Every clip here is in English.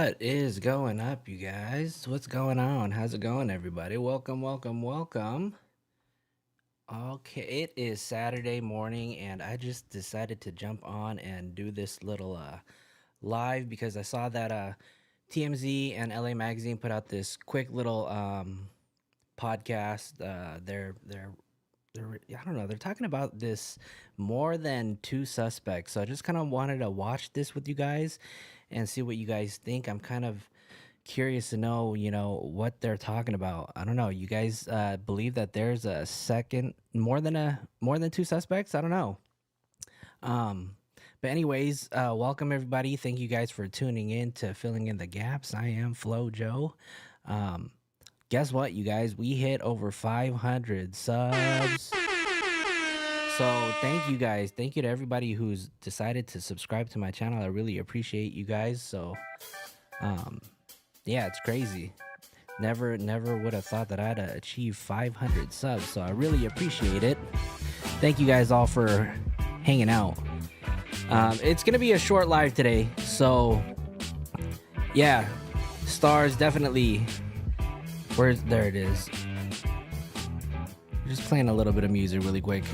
What is going up, you guys? What's going on? How's it going, everybody? Welcome, welcome, welcome. Okay, it is Saturday morning, and I just decided to jump on and do this little live because I saw that TMZ and LA Magazine put out this quick little podcast. They're I don't know, they're talking about this more than two suspects. So I just kind of wanted to watch this with you guys and see what you guys think. I'm kind of curious to know, what they're talking about. I don't know. You guys believe that there's a second more than two suspects? I don't know. Um but anyways, welcome everybody. Thank you guys for tuning in to Filling in the Gaps. I am Flo Joe. Um guess what, you guys? We hit over 500 subs. So thank you guys. Thank you to everybody who's decided to subscribe to my channel. I really appreciate you guys. So um yeah, it's crazy. Never would have thought that I'd achieve 500 subs. So I really appreciate it. Thank you guys all for hanging out. It's gonna be a short live today. So yeah, stars definitely. There it is. Just playing a little bit of music really quick.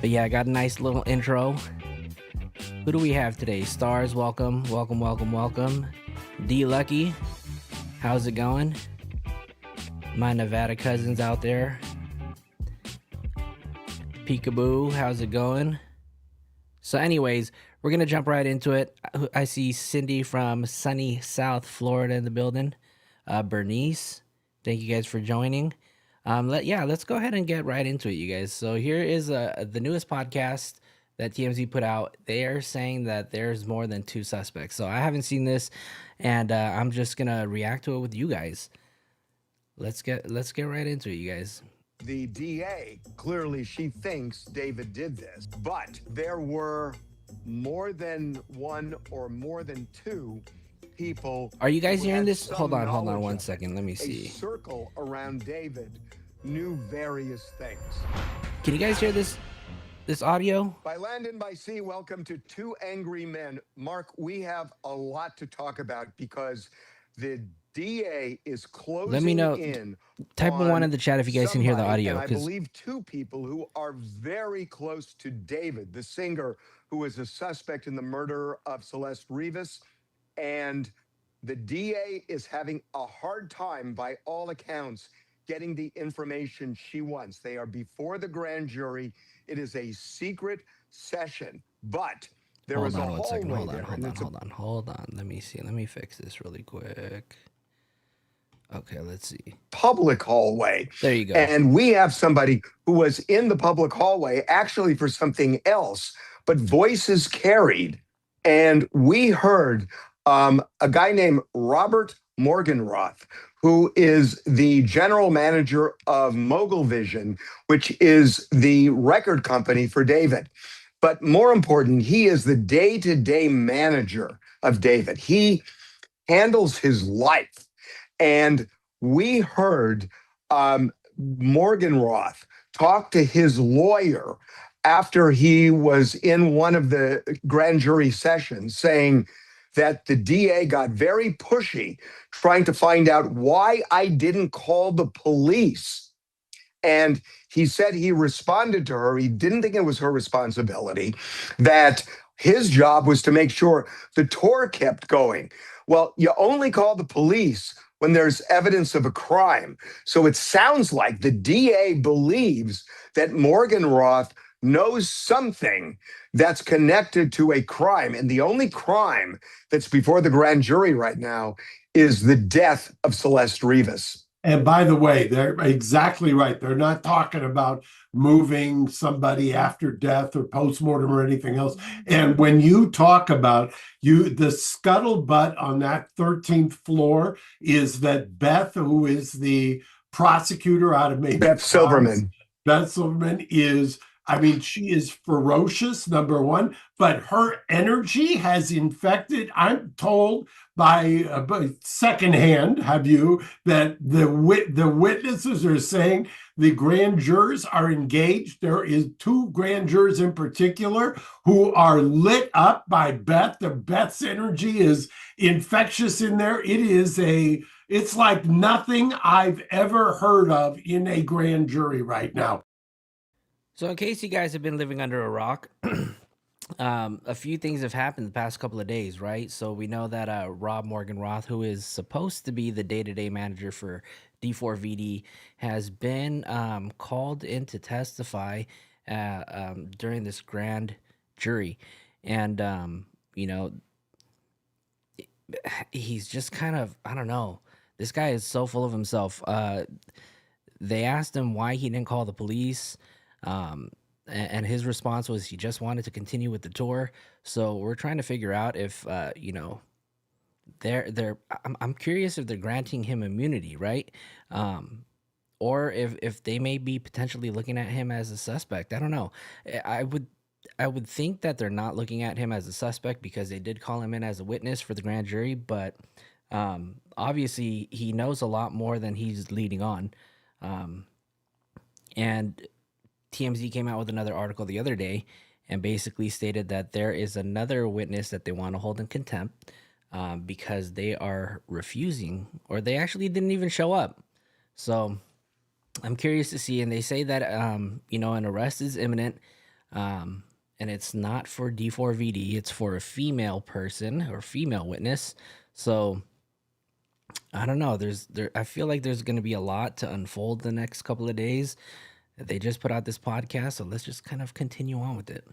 But yeah, I got a nice little intro. Who do we have today? Stars, welcome, welcome, welcome, welcome. D Lucky, how's it going? My Nevada cousins out there. Peekaboo, how's it going? So anyways, we're gonna jump right into it. I see Cindy from sunny South Florida in the building. Bernice, thank you guys for joining. Let's go ahead and get right into it, you guys. So here is the newest podcast that TMZ put out. They are saying that there's more than two suspects. So I haven't seen this, and I'm just gonna react to it with you guys. Let's get right into it, you guys. The DA, clearly she thinks David did this, but there were more than one or more than two people. Are you guys who hearing had this? some Hold on knowledge one of it. second. Let me see. A circle around David knew various things. Can you guys hear this audio? By land and by sea, welcome to Two Angry Men. Mark, we have a lot to talk about because the DA is closing Let me know. in. Type of one in the chat if you guys can hear the somebody, audio. and I believe two people who are very close to David, the singer who is a suspect in the murder of Celeste Rivas. And the DA is having a hard time, by all accounts, getting the information she wants. They are before the grand jury. It is a secret session, but there is a hallway there. Hold on. Let me see. Let me fix this really quick. Okay, let's see. Public hallway. There you go. And we have somebody who was in the public hallway actually for something else, but voices carried. And we heard a guy named Robert Morgenroth, who is the general manager of Mogul Vision, which is the record company for David. But more important, he is the day-to-day manager of David. He handles his life. And we heard Morgenroth talk to his lawyer after he was in one of the grand jury sessions, saying that the DA got very pushy, trying to find out why I didn't call the police. And he said he responded to her. He didn't think it was her responsibility, that his job was to make sure the tour kept going. Well, you only call the police when there's evidence of a crime. So it sounds like the DA believes that Morgenroth knows something that's connected to a crime. And the only crime that's before the grand jury right now is the death of Celeste Rivas. And by the way, they're exactly right. They're not talking about moving somebody after death or postmortem or anything else. And when you talk about the scuttlebutt on that 13th floor is that Beth, who is the prosecutor out of maybe Beth Silverman. Beth Silverman is I mean, she is ferocious, number one, but her energy has infected. I'm told by secondhand, have you, that the witnesses are saying the grand jurors are engaged. There is two grand jurors in particular who are lit up by Beth. The Beth's energy is infectious in there. It's like nothing I've ever heard of in a grand jury right now. So, in case you guys have been living under a rock, a few things have happened the past couple of days, right? So we know that Rob Morgan Roth, who is supposed to be the day-to-day manager for D4VD, has been called in to testify during this grand jury, and you know, he's just kind of, I don't know. This guy is so full of himself. They asked him why he didn't call the police. And his response was he just wanted to continue with the tour. So we're trying to figure out if I'm curious if they're granting him immunity, right? Or if they may be potentially looking at him as a suspect. I don't know. I would think that they're not looking at him as a suspect because they did call him in as a witness for the grand jury, but obviously he knows a lot more than he's leading on. And TMZ came out with another article the other day and basically stated that there is another witness that they want to hold in contempt because they are refusing, or they actually didn't even show up. So I'm curious to see. And they say that an arrest is imminent, and it's not for D4VD. It's for a female person or female witness. So I don't know. I feel like there's going to be a lot to unfold the next couple of days. They just put out this podcast, so let's just kind of continue on with it.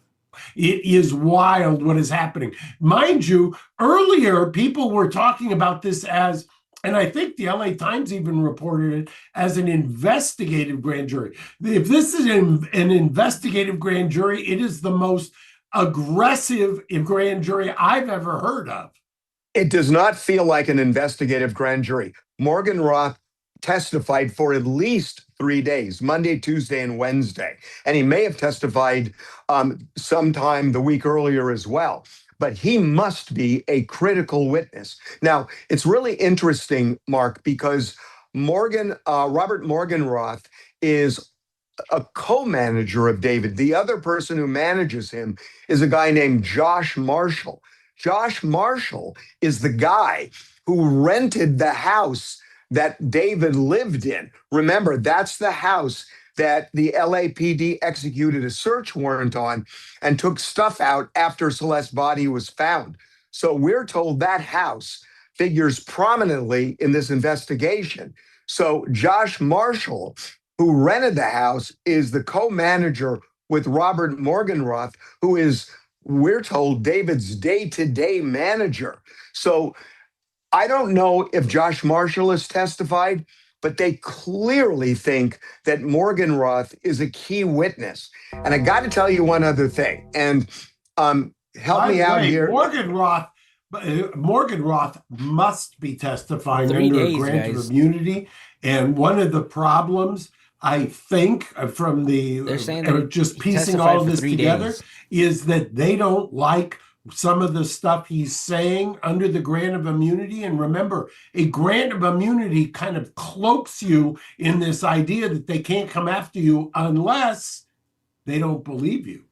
It is wild what is happening. Mind you, earlier people were talking about this as, and I think the LA Times even reported it as, an investigative grand jury. If this is an investigative grand jury, it is the most aggressive grand jury I've ever heard of. It does not feel like an investigative grand jury. Morgan Roth testified for at least 3 days, Monday, Tuesday, and Wednesday. And he may have testified sometime the week earlier as well. But he must be a critical witness. Now, it's really interesting, Mark, because Robert Morgan Roth is a co-manager of David. The other person who manages him is a guy named Josh Marshall. Josh Marshall is the guy who rented the house that David lived in. Remember, that's the house that the LAPD executed a search warrant on and took stuff out after Celeste's body was found. So we're told that house figures prominently in this investigation. So Josh Marshall, who rented the house, is the co-manager with Robert Morgan Roth, who is, we're told, David's day-to-day manager. So I don't know if Josh Marshall has testified, but they clearly think that Morgan Roth is a key witness. And I got to tell you one other thing, and help me out here. Morgan Roth must be testifying 3 under a days, grant guys. of immunity. And one of the problems, I think, from They're saying that just he piecing testified all for this 3 together, days. is that they don't like some of the stuff he's saying under the grant of immunity. And remember, a grant of immunity kind of cloaks you in this idea that they can't come after you unless they don't believe you.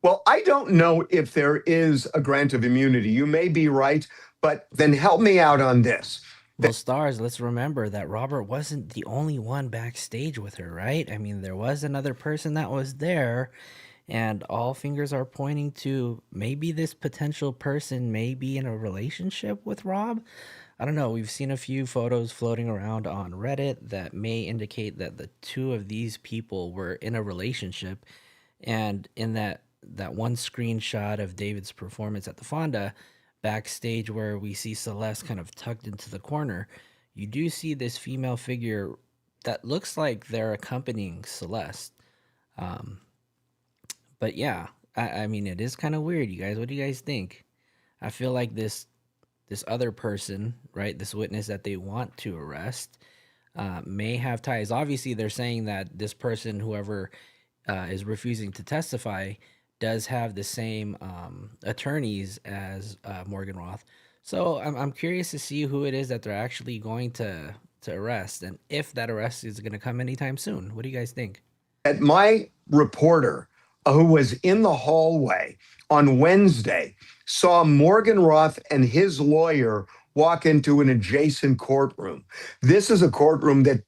Well, I don't know if there is a grant of immunity. You may be right, but then help me out on this. Well, stars, let's remember that Robert wasn't the only one backstage with her, right? I mean, there was another person that was there, and all fingers are pointing to maybe this potential person may be in a relationship with Rob. I don't know. We've seen a few photos floating around on Reddit that may indicate that the two of these people were in a relationship. And in that one screenshot of David's performance at the Fonda backstage, where we see Celeste kind of tucked into the corner, you do see this female figure that looks like they're accompanying Celeste. But yeah, I mean, it is kind of weird, you guys. What do you guys think? I feel like this other person, right, this witness that they want to arrest, may have ties. Obviously, they're saying that this person, whoever is refusing to testify does have the same attorneys as Morgan Roth. So I'm curious to see who it is that they're actually going to arrest, and if that arrest is going to come anytime soon. What do you guys think? That my reporter, who was in the hallway on Wednesday, saw Morgan Roth and his lawyer walk into an adjacent courtroom. This is a courtroom that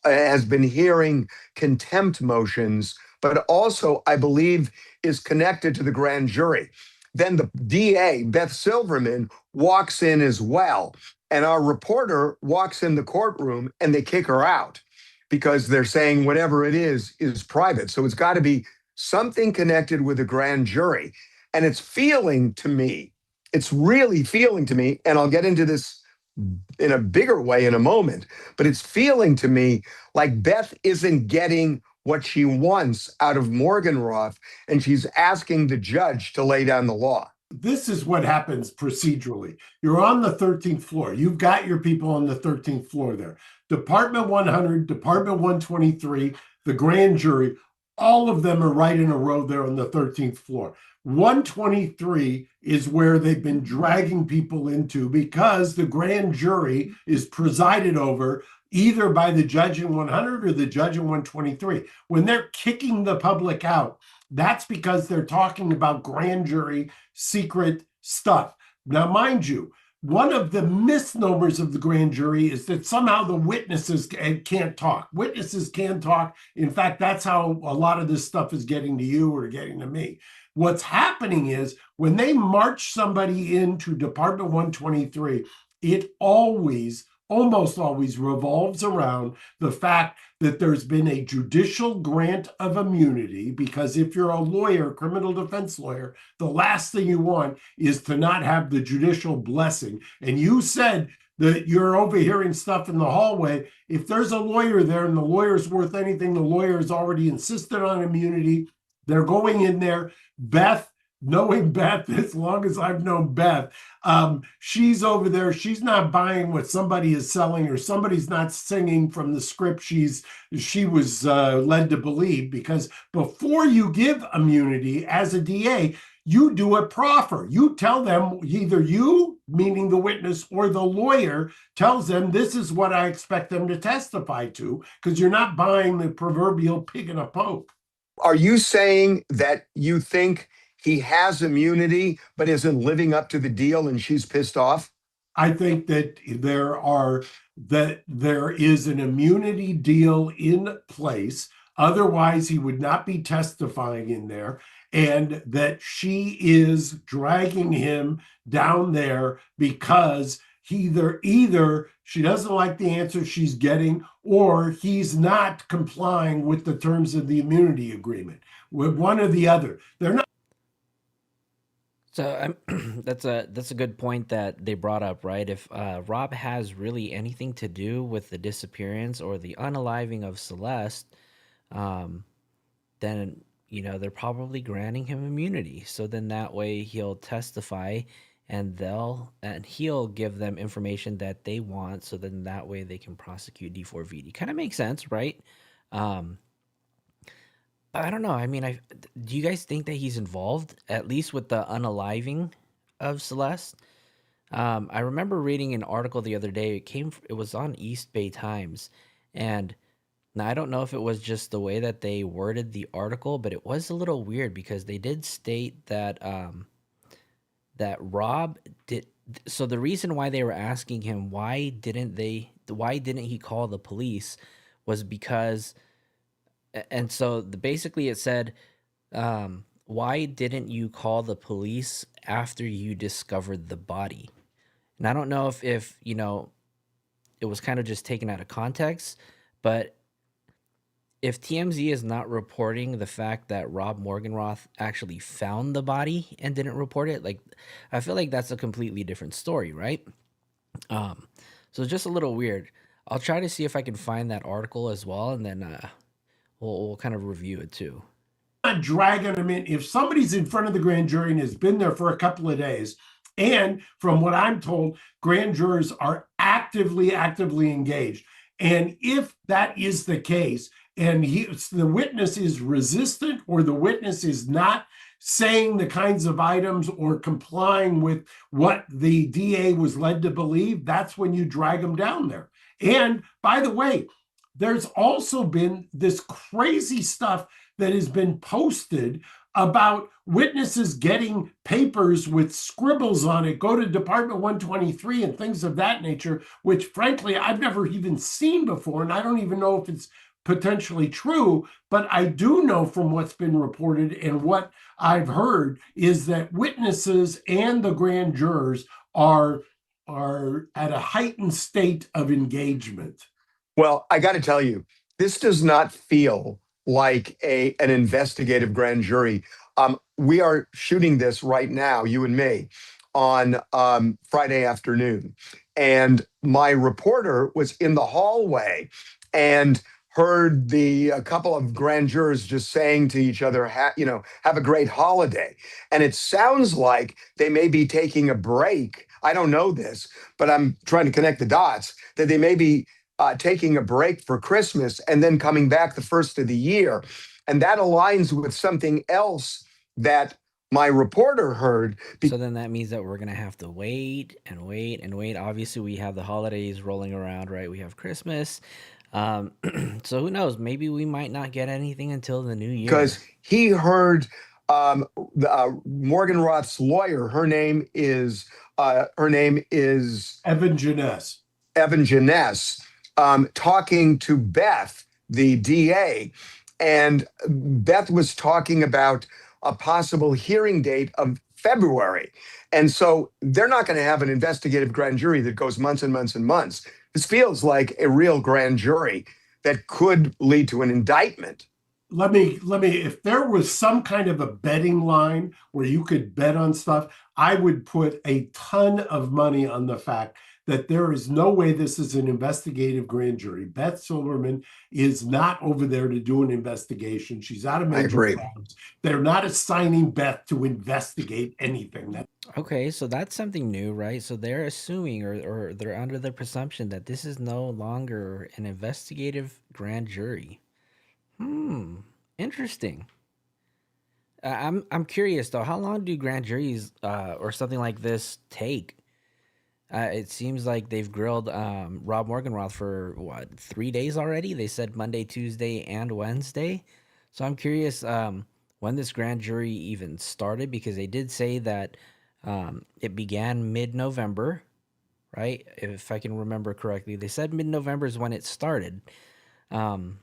has been hearing contempt motions, but also, I believe, is connected to the grand jury. Then the DA, Beth Silverman, walks in as well. And our reporter walks in the courtroom and they kick her out because they're saying whatever it is private. So it's got to be something connected with the grand jury. And it's feeling to me, it's really feeling to me, and I'll get into this in a bigger way in a moment, but it's feeling to me like Beth isn't getting what she wants out of Morgan Roth, and she's asking the judge to lay down the law. This is what happens procedurally. You're on the 13th floor. You've got your people on the 13th floor there. Department 100, Department 123, the grand jury, all of them are right in a row there on the 13th floor. 123 is where they've been dragging people into because the grand jury is presided over either by the judge in 100 or the judge in 123. When they're kicking the public out, that's because they're talking about grand jury secret stuff. Now, mind you, one of the misnomers of the grand jury is that somehow the witnesses can't talk. Witnesses can talk. In fact, that's how a lot of this stuff is getting to you or getting to me. What's happening is when they march somebody into Department 123, it almost always revolves around the fact that there's been a judicial grant of immunity, because if you're a lawyer, criminal defense lawyer, the last thing you want is to not have the judicial blessing. And you said that you're overhearing stuff in the hallway. If there's a lawyer there and the lawyer's worth anything, the lawyer has already insisted on immunity. They're going in there. Beth, knowing Beth as long as I've known Beth, she's over there. She's not buying what somebody is selling, or somebody's not singing from the script she was led to believe, because before you give immunity as a DA, you do a proffer. You tell them, either you, meaning the witness, or the lawyer tells them, this is what I expect them to testify to, because you're not buying the proverbial pig in a poke. Are you saying that you think he has immunity but isn't living up to the deal and she's pissed off? I think that there is an immunity deal in place. Otherwise, he would not be testifying in there, and that she is dragging him down there because either she doesn't like the answer she's getting, or he's not complying with the terms of the immunity agreement. With one or the other, they're not. So that's a good point that they brought up, right? If Rob has really anything to do with the disappearance or the unaliving of Celeste, then they're probably granting him immunity. So then that way he'll testify, and he'll give them information that they want. So then that way they can prosecute D4VD. Kind of makes sense, right? But I don't know. I mean, do you guys think that he's involved, at least with the unaliving of Celeste? I remember reading an article the other day. It was on East Bay Times, and now I don't know if it was just the way that they worded the article, but it was a little weird because they did state that that Rob did. So the reason why they were asking him why didn't he call the police was because. And so basically it said, why didn't you call the police after you discovered the body? And I don't know if it was kind of just taken out of context, but if TMZ is not reporting the fact that Rob Morganroth actually found the body and didn't report it, like, I feel like that's a completely different story, right? So it's just a little weird. I'll try to see if I can find that article as well, and then we'll kind of review it too. Not dragging them in. If somebody's in front of the grand jury and has been there for a couple of days, and from what I'm told, grand jurors are actively engaged, And if that is the case, and the witness is resistant, or the witness is not saying the kinds of items or complying with what the DA was led to believe, that's when you drag them down there. And by the way, there's also been this crazy stuff that has been posted about witnesses getting papers with scribbles on it, go to Department 123 and things of that nature, which frankly, I've never even seen before. And I don't even know if it's potentially true, but I do know from what's been reported and what I've heard is that witnesses and the grand jurors are at a heightened state of engagement. Well, I got to tell you, this does not feel like an investigative grand jury. We are shooting this right now, you and me, on Friday afternoon, and my reporter was in the hallway and heard a couple of grand jurors just saying to each other, have a great holiday. And it sounds like they may be taking a break. I don't know this, but I'm trying to connect the dots that they may be taking a break for Christmas and then coming back the first of the year. And that aligns with something else that my reporter heard. So then that means that we're going to have to wait and wait and wait. Obviously, we have the holidays rolling around, right? We have Christmas. So who knows? Maybe we might not get anything until the new year. Because he heard Morgan Roth's lawyer. Her name is Evan Janess. Evan Janess, talking to Beth, the DA, and Beth was talking about a possible hearing date of February. And so they're not going to have an investigative grand jury that goes months and months and months. This feels like a real grand jury that could lead to an indictment. Let me, if there was some kind of a betting line where you could bet on stuff, I would put a ton of money on the fact that there is no way this is an investigative grand jury. Beth Silverman is not over there to do an investigation. She's out of major crimes. They're not assigning Beth to investigate anything. Okay, so that's something new, right? So they're assuming or they're under the presumption that this is no longer an investigative grand jury. Interesting. I'm curious though. How long do grand juries or something like this take? It seems like they've grilled Rob Morgenroth for what, 3 days already? They said Monday, Tuesday, and Wednesday. So I'm curious when this grand jury even started, because they did say that it began mid-November, right? If I can remember correctly, they said mid-November is when it started. And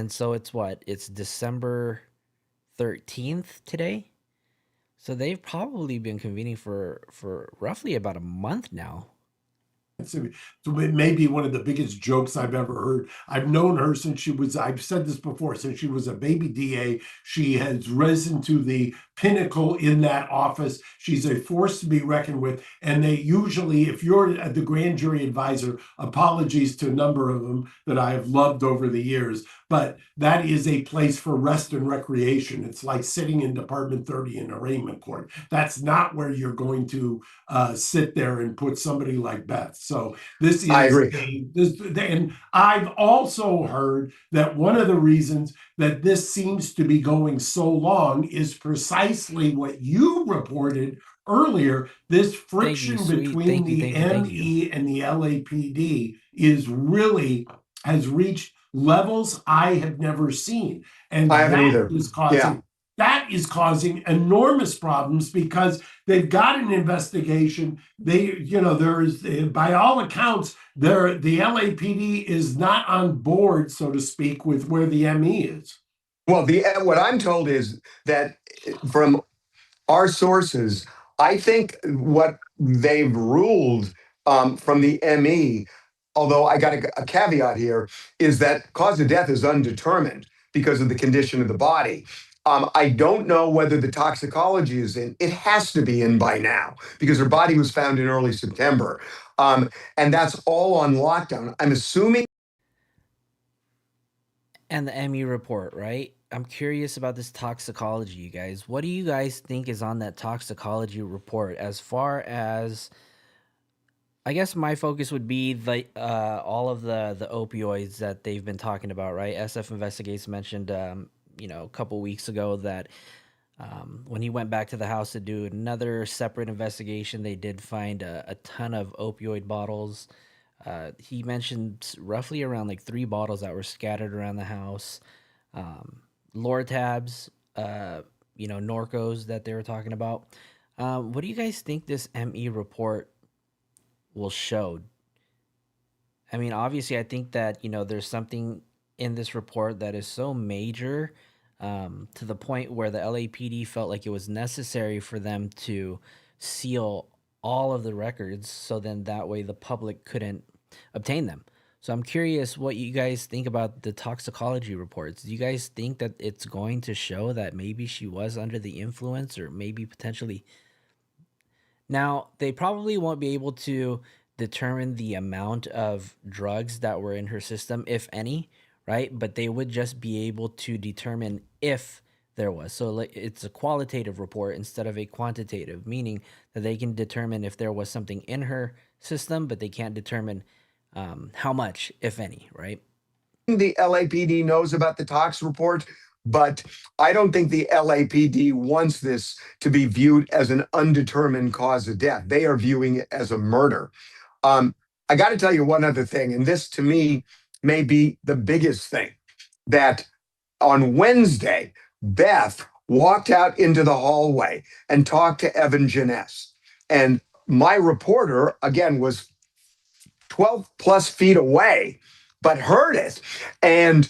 so it's what? It's December 13th today. So they've probably been convening for roughly about a month now. So it may be one of the biggest jokes I've ever heard. I've known her since I've said this before, since she was a baby DA. She has risen to the pinnacle in that office. She's a force to be reckoned with. And they usually, if you're the grand jury advisor, apologies to a number of them that I have loved over the years, but that is a place for rest and recreation. It's like sitting in Department 30 in arraignment court. That's not where you're going to sit there and put somebody like Beth. So this is, I agree. And I've also heard that one of the reasons that this seems to be going so long is precisely what you reported earlier. This friction between the ME and the LAPD has reached levels I have never seen. And I haven't either. That is causing enormous problems because they've got an investigation. There is, by all accounts, the LAPD is not on board, so to speak, with where the ME is. Well, what I'm told is that from our sources, I think what they've ruled from the ME, although I got a caveat here, is that cause of death is undetermined because of the condition of the body. I don't know whether the toxicology is in. It has to be in by now because her body was found in early September. And that's all on lockdown. I'm assuming. And the ME report, right? I'm curious about this toxicology, you guys. What do you guys think is on that toxicology report as far as I guess my focus would be the all of the opioids that they've been talking about, right? SF Investigates mentioned, a couple weeks ago that when he went back to the house to do another separate investigation, they did find a ton of opioid bottles. He mentioned roughly around like 3 bottles that were scattered around the house. Lortabs, Norcos that they were talking about. What do you guys think this ME report will show? I mean, obviously, I think that there's something in this report that is so major, to the point where the LAPD felt like it was necessary for them to seal all of the records, so then that way the public couldn't obtain them. So I'm curious what you guys think about the toxicology reports. Do you guys think that it's going to show that maybe she was under the influence, or maybe potentially? Now, they probably won't be able to determine the amount of drugs that were in her system, if any, right? But they would just be able to determine if there was. So like, it's a qualitative report instead of a quantitative, meaning that they can determine if there was something in her system, but they can't determine how much, if any, right? The LAPD knows about the tox report, but I don't think the LAPD wants this to be viewed as an undetermined cause of death. They are viewing it as a murder. I got to tell you one other thing, and this to me may be the biggest thing, that on Wednesday, Beth walked out into the hallway and talked to Evan Janess. And my reporter, again, was 12 plus feet away, but heard it. And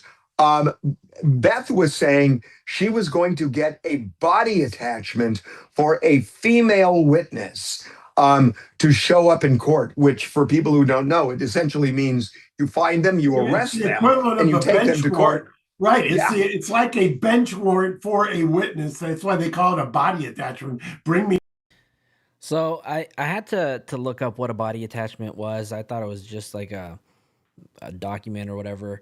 Beth was saying she was going to get a body attachment for a female witness to show up in court, which for people who don't know, it essentially means you find them, you arrest It's the them, equivalent and of you a take them bench to warrant. court. Right. Yeah. It's like a bench warrant for a witness. That's why they call it a body attachment. Bring me. So I had to look up what a body attachment was. I thought it was just like a document or whatever.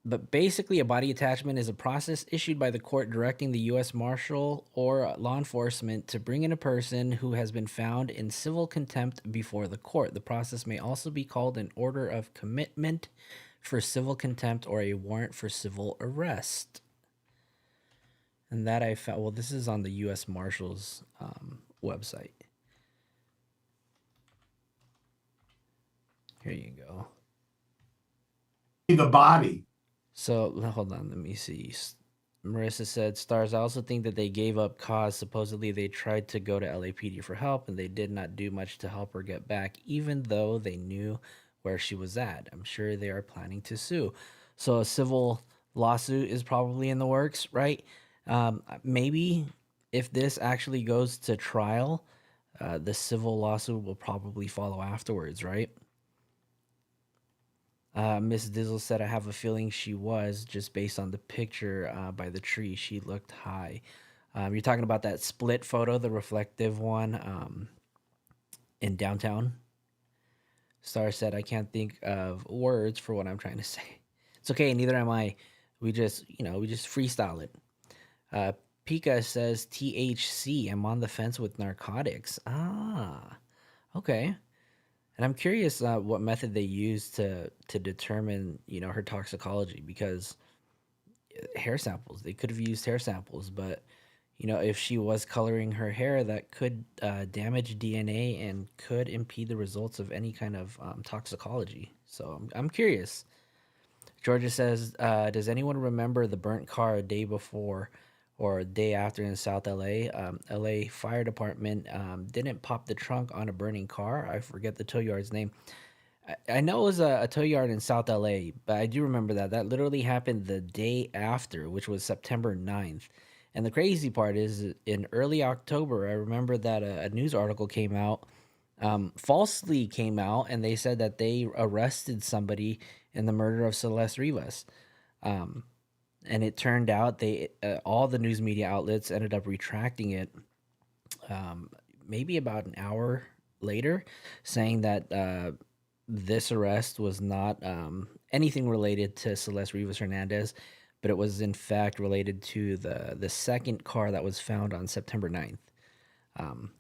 But basically, a body attachment is a process issued by the court directing the U.S. Marshal or law enforcement to bring in a person who has been found in civil contempt before the court. The process may also be called an order of commitment for civil contempt or a warrant for civil arrest. And that I found, well, this is on the U.S. Marshal's website. Here you go. The body. So hold on, let me see. Marissa said, Stars, I also think that they gave up cause. Supposedly they tried to go to LAPD for help and they did not do much to help her get back, even though they knew where she was at. I'm sure they are planning to sue. So a civil lawsuit is probably in the works, right? Maybe if this actually goes to trial, the civil lawsuit will probably follow afterwards, right? Miss Dizzle said, I have a feeling she was, just based on the picture by the tree. She looked high. You're talking about that split photo, the reflective one in downtown? Star said, I can't think of words for what I'm trying to say. It's okay, neither am I. We just freestyle it. Pika says, THC. I'm on the fence with narcotics. Ah, okay. And I'm curious what method they use to determine, her toxicology, because hair samples, they could have used hair samples, but if she was coloring her hair, that could damage DNA and could impede the results of any kind of toxicology. So I'm curious. Georgia says, does anyone remember the burnt car a day before or a day after in South LA? LA Fire Department didn't pop the trunk on a burning car. I forget the tow yard's name. I know it was a tow yard in South LA, but I do remember that. That literally happened the day after, which was September 9th. And the crazy part is, in early October, I remember that a news article came out, falsely came out, and they said that they arrested somebody in the murder of Celeste Rivas. And it turned out all the news media outlets ended up retracting it maybe about an hour later, saying that this arrest was not anything related to Celeste Rivas Hernandez, but it was in fact related to the second car that was found on September 9th.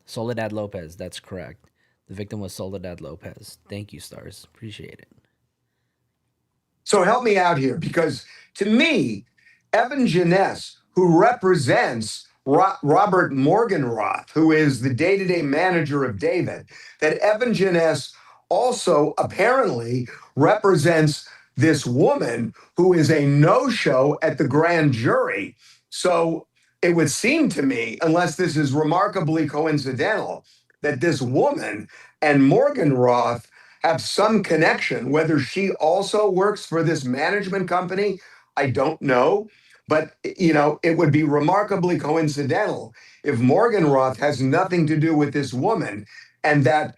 Soledad Lopez, that's correct. The victim was Soledad Lopez. Thank you, Stars. Appreciate it. So help me out here, because to me, Evan Janess, who represents Robert Morgenroth, who is the day-to-day manager of David, that Evan Janess also apparently represents this woman who is a no-show at the grand jury. So it would seem to me, unless this is remarkably coincidental, that this woman and Morgenroth have some connection. Whether she also works for this management company, I don't know. But it would be remarkably coincidental if Morgenroth has nothing to do with this woman, and that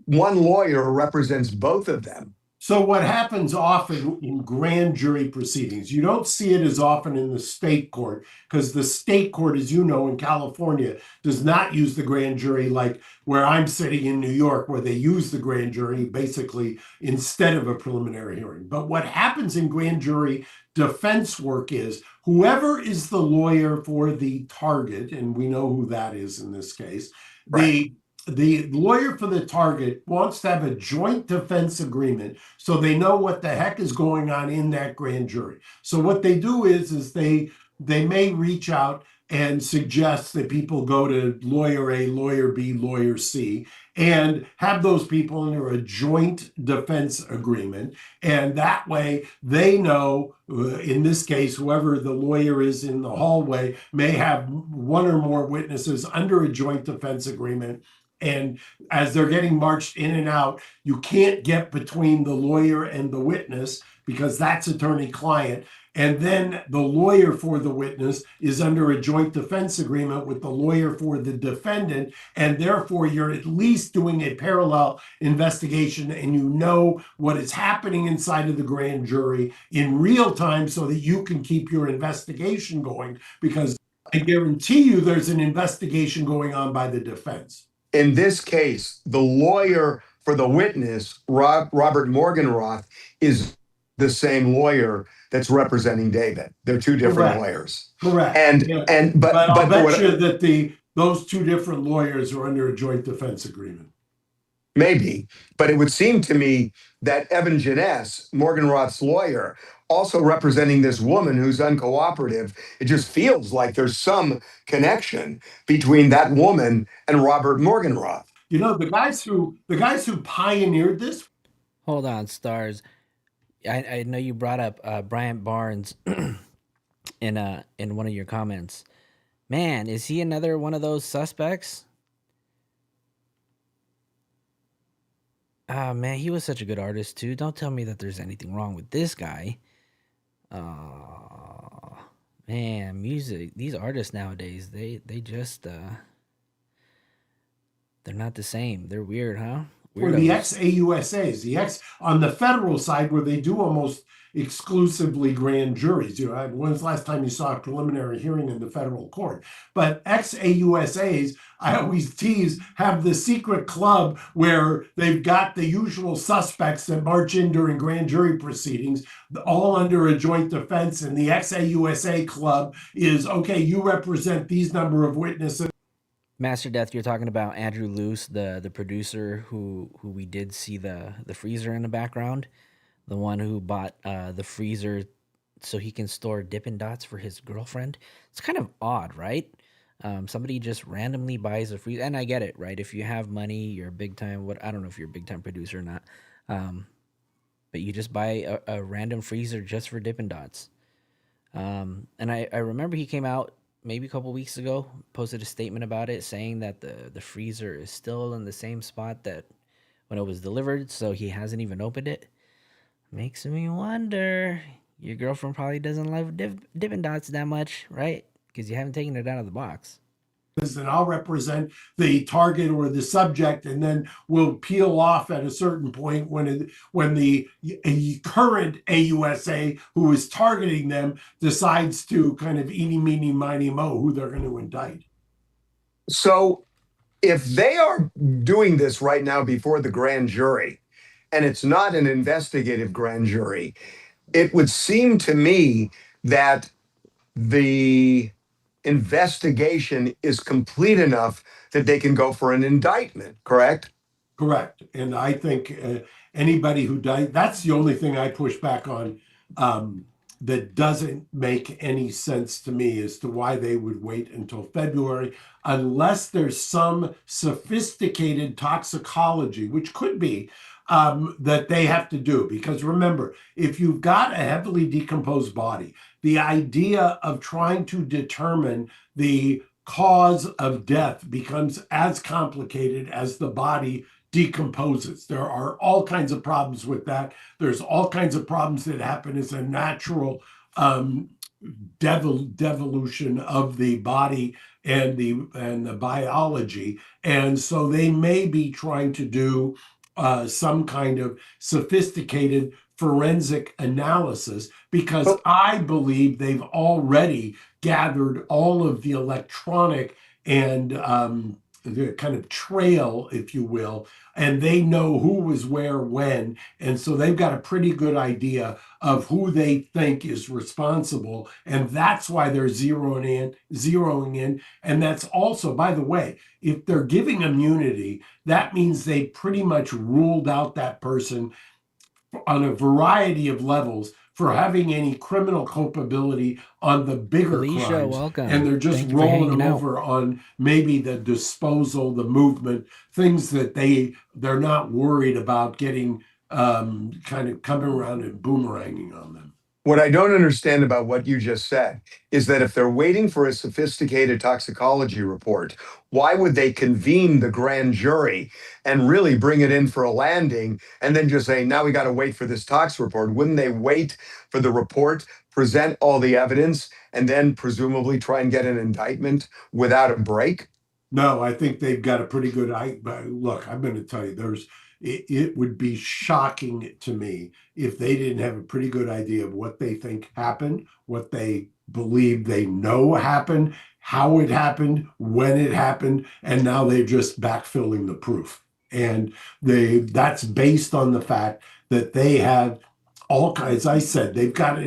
one lawyer represents both of them. So what happens often in grand jury proceedings, you don't see it as often in the state court, because the state court, as you know, in California, does not use the grand jury like where I'm sitting in New York, where they use the grand jury basically instead of a preliminary hearing. But what happens in grand jury defense work is whoever is the lawyer for the target, and we know who that is in this case, Right. the lawyer for the target wants to have a joint defense agreement so they know what the heck is going on in that grand jury. So what they do is they may reach out and suggest that people go to lawyer A, lawyer B, lawyer C, and have those people under a joint defense agreement. And that way they know, in this case, whoever the lawyer is in the hallway may have one or more witnesses under a joint defense agreement. And as they're getting marched in and out, you can't get between the lawyer and the witness because that's attorney-client. And then the lawyer for the witness is under a joint defense agreement with the lawyer for the defendant. And therefore, you're at least doing a parallel investigation and you know what is happening inside of the grand jury in real time so that you can keep your investigation going. Because I guarantee you there's an investigation going on by the defense. In this case, the lawyer for the witness, Robert Morgenroth, is the same lawyer that's representing David. They're two different Correct. lawyers. Correct. And Yeah. and But I'll but bet what, you that those two different lawyers are under a joint defense agreement. maybe, but it would seem to me that Evan Janess, Morgenroth's lawyer, also representing this woman who's uncooperative, it just feels like there's some connection between that woman and Robert Morgenroth. You know, the guys who pioneered this. Hold on, Stars. I know you brought up Bryant Barnes in one of your comments. Man, is he another one of those suspects? Man, he was such a good artist too. Don't tell me that there's anything wrong with this guy. Oh man, music. These artists nowadays, they just they're not the same. They're weird, huh? Or the Weirdos. ex-AUSAs, on the federal side where they do almost exclusively grand juries. When's the last time you saw a preliminary hearing in the federal court? But ex-AUSAs, I always tease, have the secret club where they've got the usual suspects that march in during grand jury proceedings, all under a joint defense. And the ex-AUSA club is, okay, you represent these number of witnesses. Master Death, you're talking about Andrew Luce, the producer who we did see the freezer in the background, the one who bought the freezer so he can store Dippin' Dots for his girlfriend. It's kind of odd, right? Somebody just randomly buys a freezer, and I get it, right? If you have money, you're a big time. I don't know if you're a big time producer or not, but you just buy a random freezer just for Dippin' Dots. And I remember he came out maybe a couple weeks ago, posted a statement about it, saying that the freezer is still in the same spot that when it was delivered, so he hasn't even opened it. Makes me wonder. Your girlfriend probably doesn't love Dippin' Dots that much, right? Because you haven't taken it out of the box. And I'll represent the target or the subject, and then we'll peel off at a certain point when the current AUSA who is targeting them decides to kind of eeny, meeny, miny, mo who they're going to indict. So if they are doing this right now before the grand jury, and it's not an investigative grand jury, it would seem to me that the investigation is complete enough that they can go for an indictment, correct? Correct. And I think anybody who died, that's the only thing I push back on that doesn't make any sense to me as to why they would wait until February, unless there's some sophisticated toxicology, which could be that they have to do. Because remember, if you've got a heavily decomposed body, the idea of trying to determine the cause of death becomes as complicated as the body decomposes. There are all kinds of problems with that. There's all kinds of problems that happen as a natural devolution of the body and the biology. And so they may be trying to do some kind of sophisticated forensic analysis, because Well, I believe they've already gathered all of the electronic and the kind of trail, if you will, and they know who was where when. And so they've got a pretty good idea of who they think is responsible. And that's why they're zeroing in. And that's also, by the way, if they're giving immunity, that means they pretty much ruled out that person on a variety of levels for having any criminal culpability on the bigger Felicia, crimes, and welcome. they're just Thank you for rolling hanging them out. over on maybe the disposal, the movement, things that they're not worried about getting kind of coming around and boomeranging on them. what I don't understand about what you just said is that if they're waiting for a sophisticated toxicology report, why would they convene the grand jury and really bring it in for a landing and then just say, now we got to wait for this tox report? Wouldn't they wait for the report, present all the evidence, and then presumably try and get an indictment without a break? No, I think they've got a pretty good. Look, I'm going to tell you, it would be shocking to me if they didn't have a pretty good idea of what they think happened, what they believe they know happened, how it happened, when it happened, and now they're just backfilling the proof. And that's based on the fact that they had all kinds, as I said, they've got,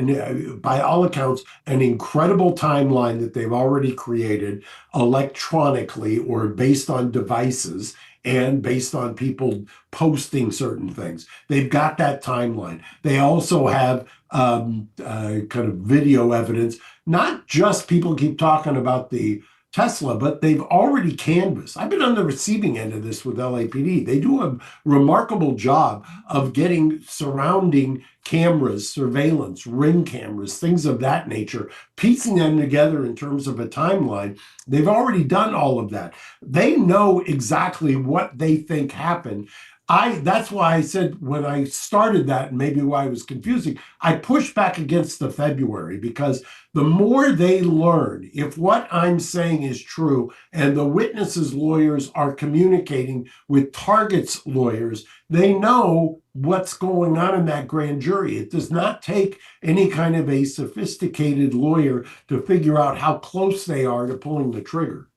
by all accounts, an incredible timeline that they've already created electronically or based on devices and based on people posting certain things. They've got that timeline. They also have kind of video evidence, not just people keep talking about the Tesla, but they've already canvassed. I've been on the receiving end of this with LAPD. They do a remarkable job of getting surrounding cameras, surveillance, ring cameras, things of that nature, piecing them together in terms of a timeline. They've already done all of that. They know exactly what they think happened. That's why I said when I started that, and maybe why it was confusing, I pushed back against the February, because the more they learn, if what I'm saying is true and the witnesses' lawyers are communicating with targets' lawyers, they know what's going on in that grand jury. It does not take any kind of a sophisticated lawyer to figure out how close they are to pulling the trigger.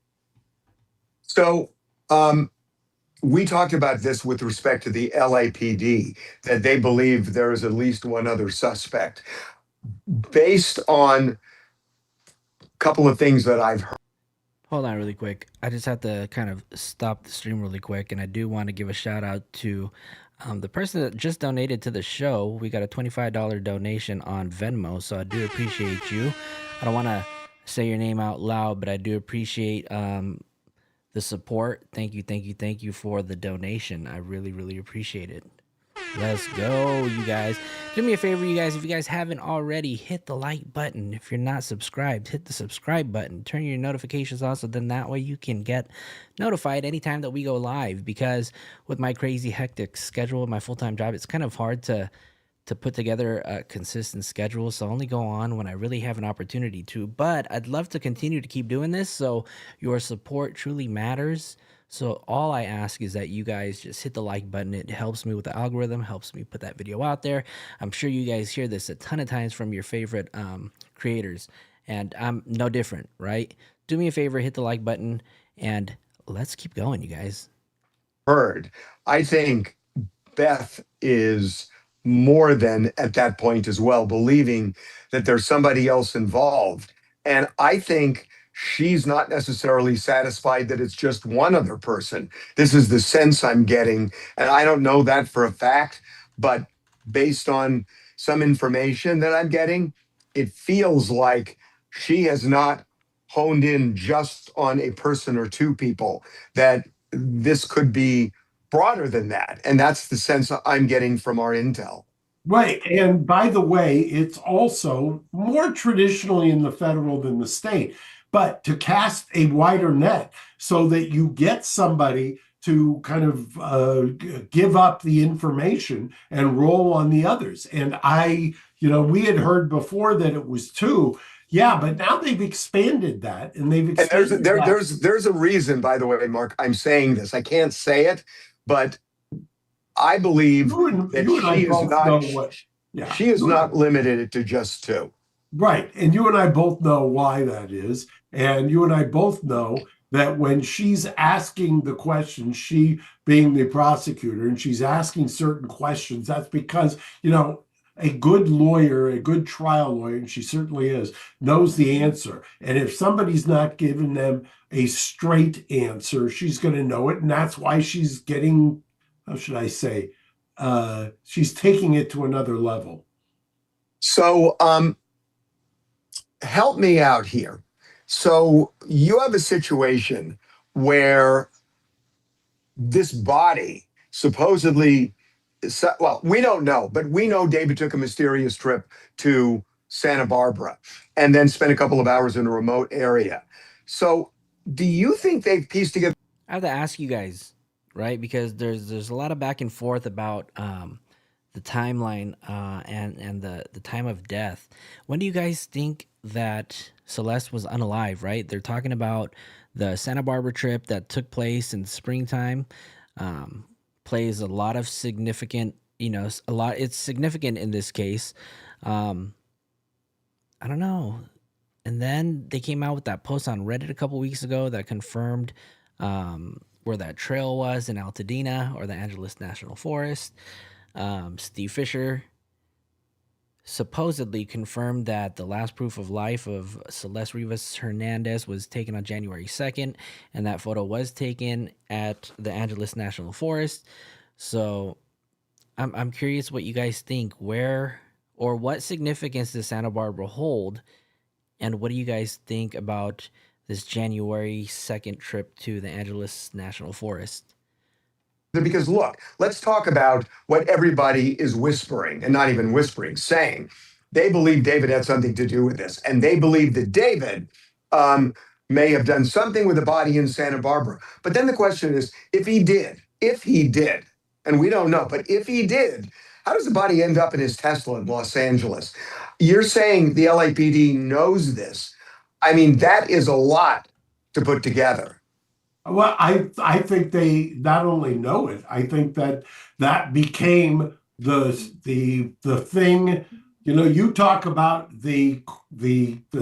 So, we talked about this with respect to the LAPD, that they believe there is at least one other suspect. Based on a couple of things that I've heard. Hold on really quick. I just have to kind of stop the stream really quick. And I do want to give a shout out to the person that just donated to the show. We got a $25 donation on Venmo. So I do appreciate you. I don't want to say your name out loud, but I do appreciate the support. Thank you, thank you, thank you for the donation. I really, really appreciate it. Let's go, you guys. Do me a favor, you guys. If you guys haven't already, hit the like button. If you're not subscribed, hit the subscribe button. Turn your notifications on so then that way you can get notified anytime that we go live. Because with my crazy hectic schedule, my full-time job, it's kind of hard to put together a consistent schedule. So I only go on when I really have an opportunity to. But I'd love to continue to keep doing this. So your support truly matters. So all I ask is that you guys just hit the like button. It helps me with the algorithm, helps me put that video out there. I'm sure you guys hear this a ton of times from your favorite creators, and I'm no different, right? Do me a favor, hit the like button, and let's keep going, you guys. Heard. I think Beth is more than at that point as well, believing that there's somebody else involved. And I think she's not necessarily satisfied that it's just one other person. This is the sense I'm getting. And I don't know that for a fact, but based on some information that I'm getting, it feels like she has not honed in just on a person or two people, that this could be broader than that. And that's the sense I'm getting from our intel. Right. And by the way, it's also more traditionally in the federal than the state, but to cast a wider net so that you get somebody to kind of give up the information and roll on the others. And we had heard before that it was two. Yeah, but now they've expanded that, and they've And expanded there's a reason, by the way, Mark, I'm saying this. I can't say it, but I believe that you and I she is both not know what. Yeah, she is not limited to just two. right. And you and I both know why that is. And you and I both know that when she's asking the questions, she being the prosecutor, and she's asking certain questions, that's because, a good lawyer, a good trial lawyer, and she certainly is, knows the answer. And if somebody's not giving them a straight answer, she's going to know it. And that's why she's getting, how should I say, she's taking it to another level. So help me out here. So you have a situation where this body supposedly, well, we don't know, but we know David took a mysterious trip to Santa Barbara and then spent a couple of hours in a remote area. So do you think they've pieced together? I have to ask you guys, right? Because there's a lot of back and forth about the timeline and the time of death. When do you guys think that Celeste was unalive? Right? They're talking about the Santa Barbara trip that took place in springtime. Plays a lot of significant, a lot. It's significant in this case. Um, I don't know. And then they came out with that post on Reddit a couple weeks ago that confirmed where that trail was in Altadena or the Angeles National Forest. Steve Fisher supposedly confirmed that the last proof of life of Celeste Rivas Hernandez was taken on January 2nd, and that photo was taken at the Angeles National Forest. So I'm curious what you guys think. Where or what significance does Santa Barbara hold? And what do you guys think about this January 2nd trip to the Angeles National Forest? Because look, let's talk about what everybody is whispering, and not even whispering, saying they believe David had something to do with this. And they believe that David may have done something with the body in Santa Barbara. But then the question is, if he did, and we don't know, but if he did, how does the body end up in his Tesla in Los Angeles? You're saying the LAPD knows this. I mean, that is a lot to put together. Well, I think they not only know it, I think that became the thing. You talk about the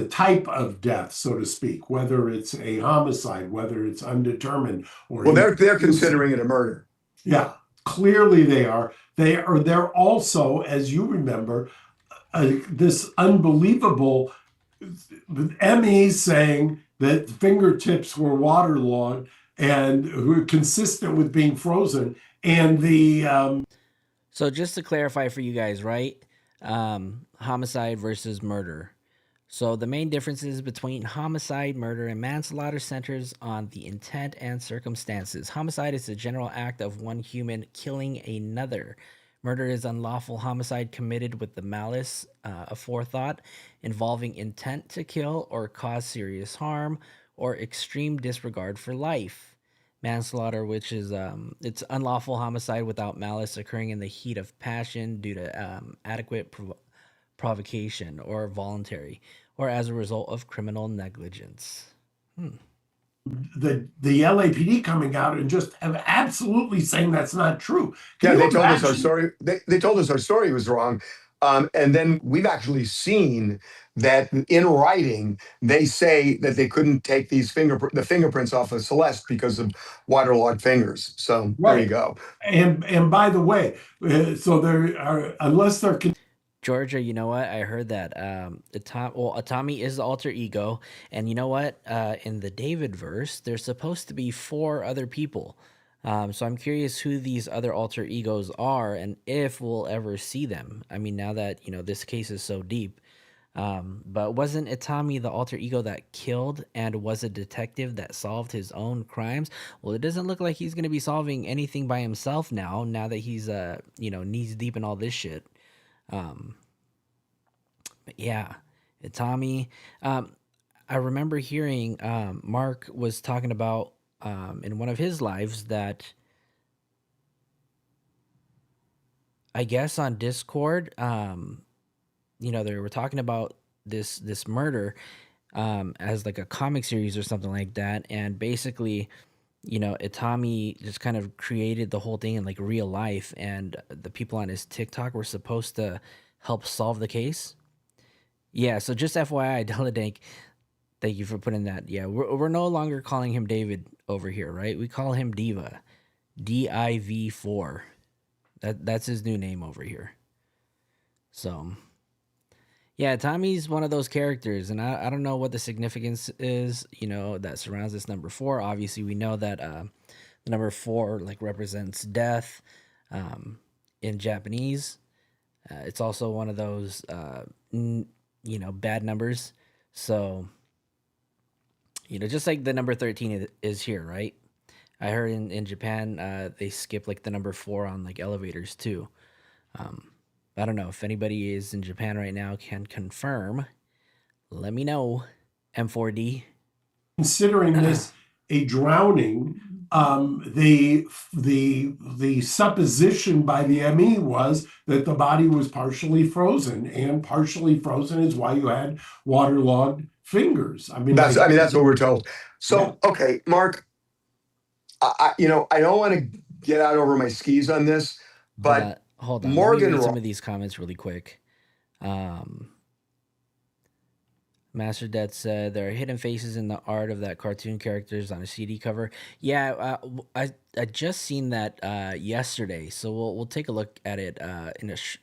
type of death, so to speak, whether it's a homicide, whether it's undetermined, or well, they're considering it a murder. Yeah, clearly they are. They're also, as you remember, this unbelievable MEs saying that fingertips were waterlogged and were consistent with being frozen. And So just to clarify for you guys, right? Homicide versus murder. So the main differences between homicide, murder, and manslaughter centers on the intent and circumstances. Homicide is the general act of one human killing another. Murder is unlawful homicide committed with the malice aforethought, involving intent to kill or cause serious harm or extreme disregard for life. Manslaughter, which is it's unlawful homicide without malice occurring in the heat of passion due to adequate provocation or voluntary, or as a result of criminal negligence. the LAPD coming out and just have absolutely saying that's not true. Yeah, they told us our story. They told us our story was wrong. And then we've actually seen that in writing, they say that they couldn't take the fingerprints off of Celeste because of waterlogged fingers. So there you go. And by the way, so there are, unless they're Georgia, you know what? I heard that Atami is the alter ego, and you know what? In the David verse, there's supposed to be four other people. So I'm curious who these other alter egos are, and if we'll ever see them. I mean, now that this case is so deep, but wasn't Itami the alter ego that killed and was a detective that solved his own crimes? Well, it doesn't look like he's going to be solving anything by himself now. Now that he's knees deep in all this shit. Um, yeah, Tommy. I remember hearing Mark was talking about in one of his lives that I guess on Discord, they were talking about this murder as like a comic series or something like that, and basically, Itami just kind of created the whole thing in like real life, and the people on his TikTok were supposed to help solve the case. Yeah, so just FYI, Deladank, thank you for putting that. Yeah, we're no longer calling him David over here, right? We call him Diva, DIV4. That's his new name over here. So yeah, Tommy's one of those characters, and I don't know what the significance is, that surrounds this number four. Obviously, we know that the number four like represents death in Japanese. It's also one of those bad numbers. So just like the number 13 is here, right? I heard in Japan they skip like the number four on like elevators too. Um, I don't know if anybody is in Japan right now can confirm. Let me know. M4D. Considering this a drowning, the supposition by the ME was that the body was partially frozen, and partially frozen is why you had waterlogged fingers. I mean, That's what we're told. yeah. So, okay, Mark, I don't want to get out over my skis on this, but Hold on. Let me Morgan, read some of these comments really quick. Master Death said there are hidden faces in the art of that cartoon characters on a CD cover. Yeah, I just seen that yesterday, so we'll take a look at it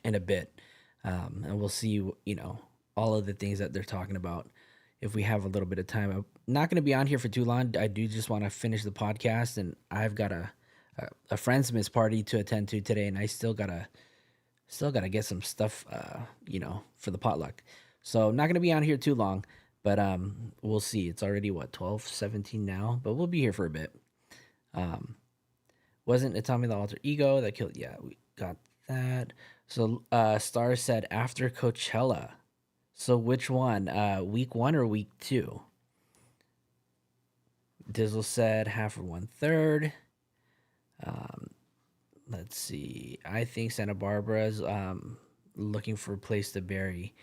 in a bit, and we'll see all of the things that they're talking about if we have a little bit of time. I'm not going to be on here for too long. I do just want to finish the podcast, and I've got a Friendsmas party to attend to today, and I still gotta get some stuff for the potluck. So I'm not gonna be on here too long, but we'll see. It's already what 12:17 now, but we'll be here for a bit. Um, wasn't Itami the alter ego that killed? Yeah, we got that. So Star said after Coachella. So which one? Week 1 or week 2? Dizzle said half or 1/3. Let's see. I think Santa Barbara's looking for a place to bury.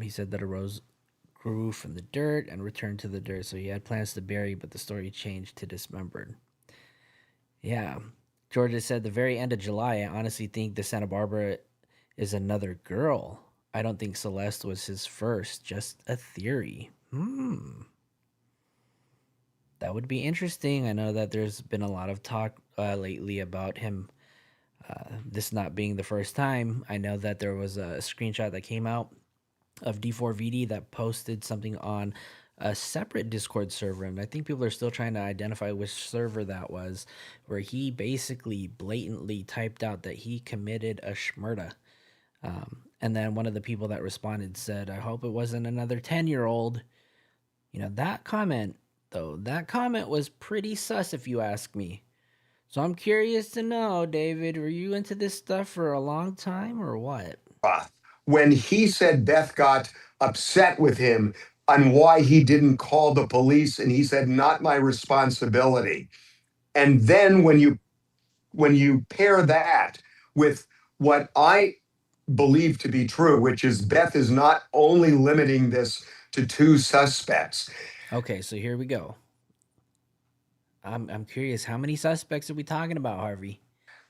He said that a rose grew from the dirt and returned to the dirt, so he had plans to bury, but the story changed to dismembered. Yeah. Georgia said the very end of July, I honestly think the Santa Barbara is another girl. I don't think Celeste was his first, just a theory. That would be interesting. I know that there's been a lot of talk lately about him this not being the first time. I know that there was a screenshot that came out of D4VD that posted something on a separate Discord server, and I think people are still trying to identify which server that was, where he basically blatantly typed out that he committed a schmurda. And then one of the people that responded said, I hope it wasn't another 10-year-old. That comment, though, was pretty sus if you ask me. So I'm curious to know, David, were you into this stuff for a long time or what? when he said Beth got upset with him on why he didn't call the police, and he said, "Not my responsibility." And then when you pair that with what I believe to be true, which is Beth is not only limiting this to two suspects. Okay, so here we go. I'm curious, how many suspects are we talking about, Harvey?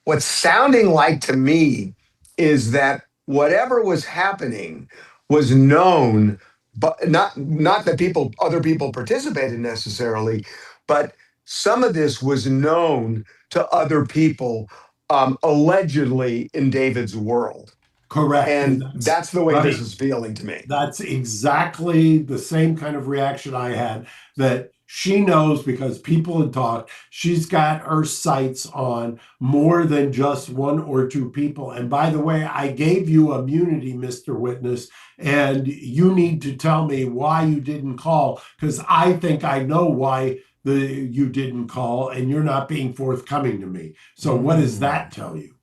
What's sounding like to me is that whatever was happening was known, but not that other people participated necessarily, but some of this was known to other people, allegedly in David's world. Correct. And That's that's the way this right. is feeling to me. That's exactly the same kind of reaction I had, that she knows because people had talked. She's got her sights on more than just one or two people. And by the way, I gave you immunity, Mr. Witness, and you need to tell me why you didn't call, because I think I know why you didn't call, and you're not being forthcoming to me. So what does that tell you?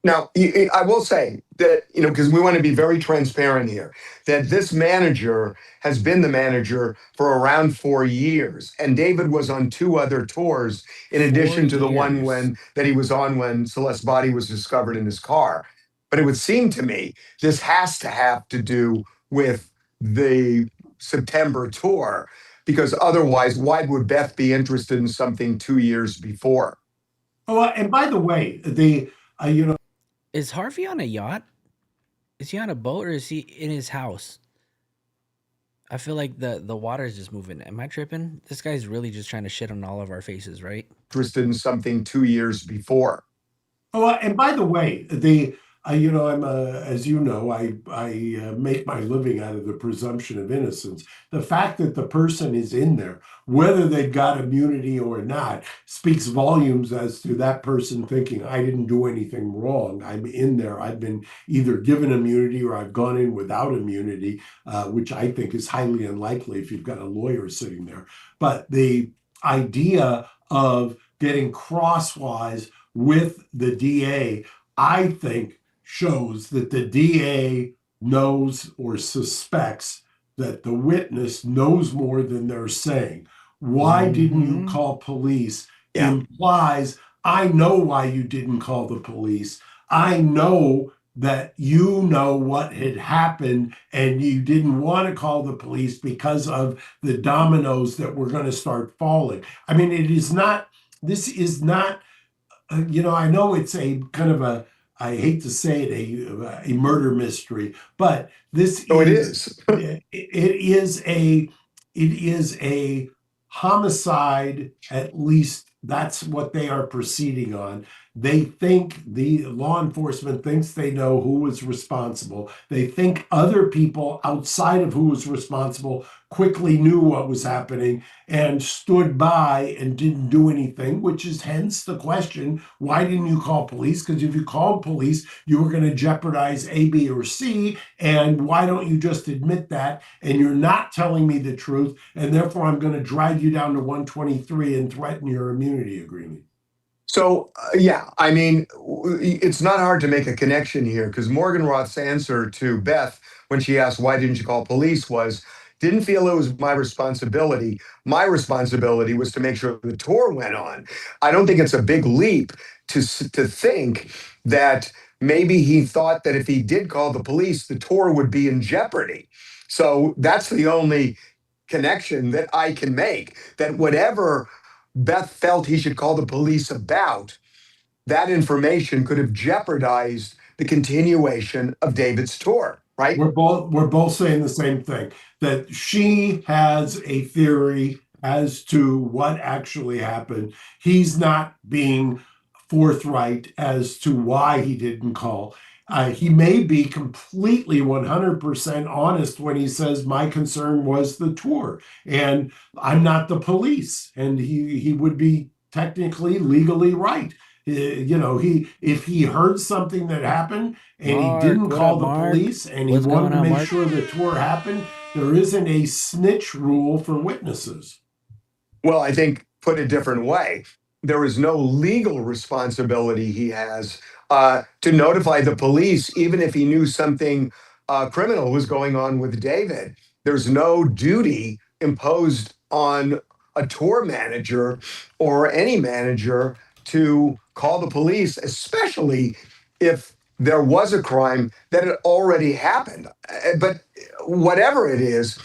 Now, I will say that, because we want to be very transparent here, that this manager has been the manager for around 4 years. And David was on 2 other tours in addition to the one years. that he was on when Celeste's body was discovered in his car. But it would seem to me this has to have to do with the September tour, because otherwise, why would Beth be interested in something 2 years before? Oh, and by the way, Is Harvey on a yacht? Is he on a boat or is he in his house? I feel like the water is just moving. Am I tripping? This guy's really just trying to shit on all of our faces, right? Interested in something 2 years before. Oh, and by the way, I'm as you know, I make my living out of the presumption of innocence. The fact that the person is in there, whether they've got immunity or not, speaks volumes as to that person thinking, I didn't do anything wrong. I'm in there. I've been either given immunity or I've gone in without immunity, which I think is highly unlikely if you've got a lawyer sitting there. But the idea of getting crosswise with the DA, I think, shows that the DA knows or suspects that the witness knows more than they're saying. Why didn't you call police? Yeah. Implies, I know why you didn't call the police. I know that you know what had happened and you didn't want to call the police because of the dominoes that were going to start falling. I mean, this is not, I know it's a kind of I hate to say it, a murder mystery, but this So it is, is. it is a homicide. At least that's what they are proceeding on. They think, the law enforcement thinks they know who was responsible. They think other people outside of who was responsible quickly knew what was happening and stood by and didn't do anything, which is hence the question, why didn't you call police? Because if you called police, you were going to jeopardize A, B, or C. And why don't you just admit that? And you're not telling me the truth. And therefore, I'm going to drag you down to 123 and threaten your immunity agreement. So, yeah, I mean, it's not hard to make a connection here, because Morgan Roth's answer to Beth when she asked, why didn't you call police, was, didn't feel it was my responsibility. My responsibility was to make sure the tour went on. I don't think it's a big leap to think that maybe he thought that if he did call the police, the tour would be in jeopardy. So that's the only connection that I can make, that whatever Beth felt he should call the police about, that information could have jeopardized the continuation of David's tour, right? We're both saying the same thing, that she has a theory as to what actually happened. He's not being forthright as to why he didn't call. He may be completely 100% honest when he says, my concern was the tour and I'm not the police. And he would be technically legally right. If he heard something that happened and Mark, he didn't what call up, the Mark? police and he What's wanted going to on, make Mark? sure the tour happened, there isn't a snitch rule for witnesses. Well, I think, put a different way, there is no legal responsibility he has to notify the police, even if he knew something criminal was going on with David. There's no duty imposed on a tour manager or any manager to call the police, especially if there was a crime that had already happened. But whatever it is,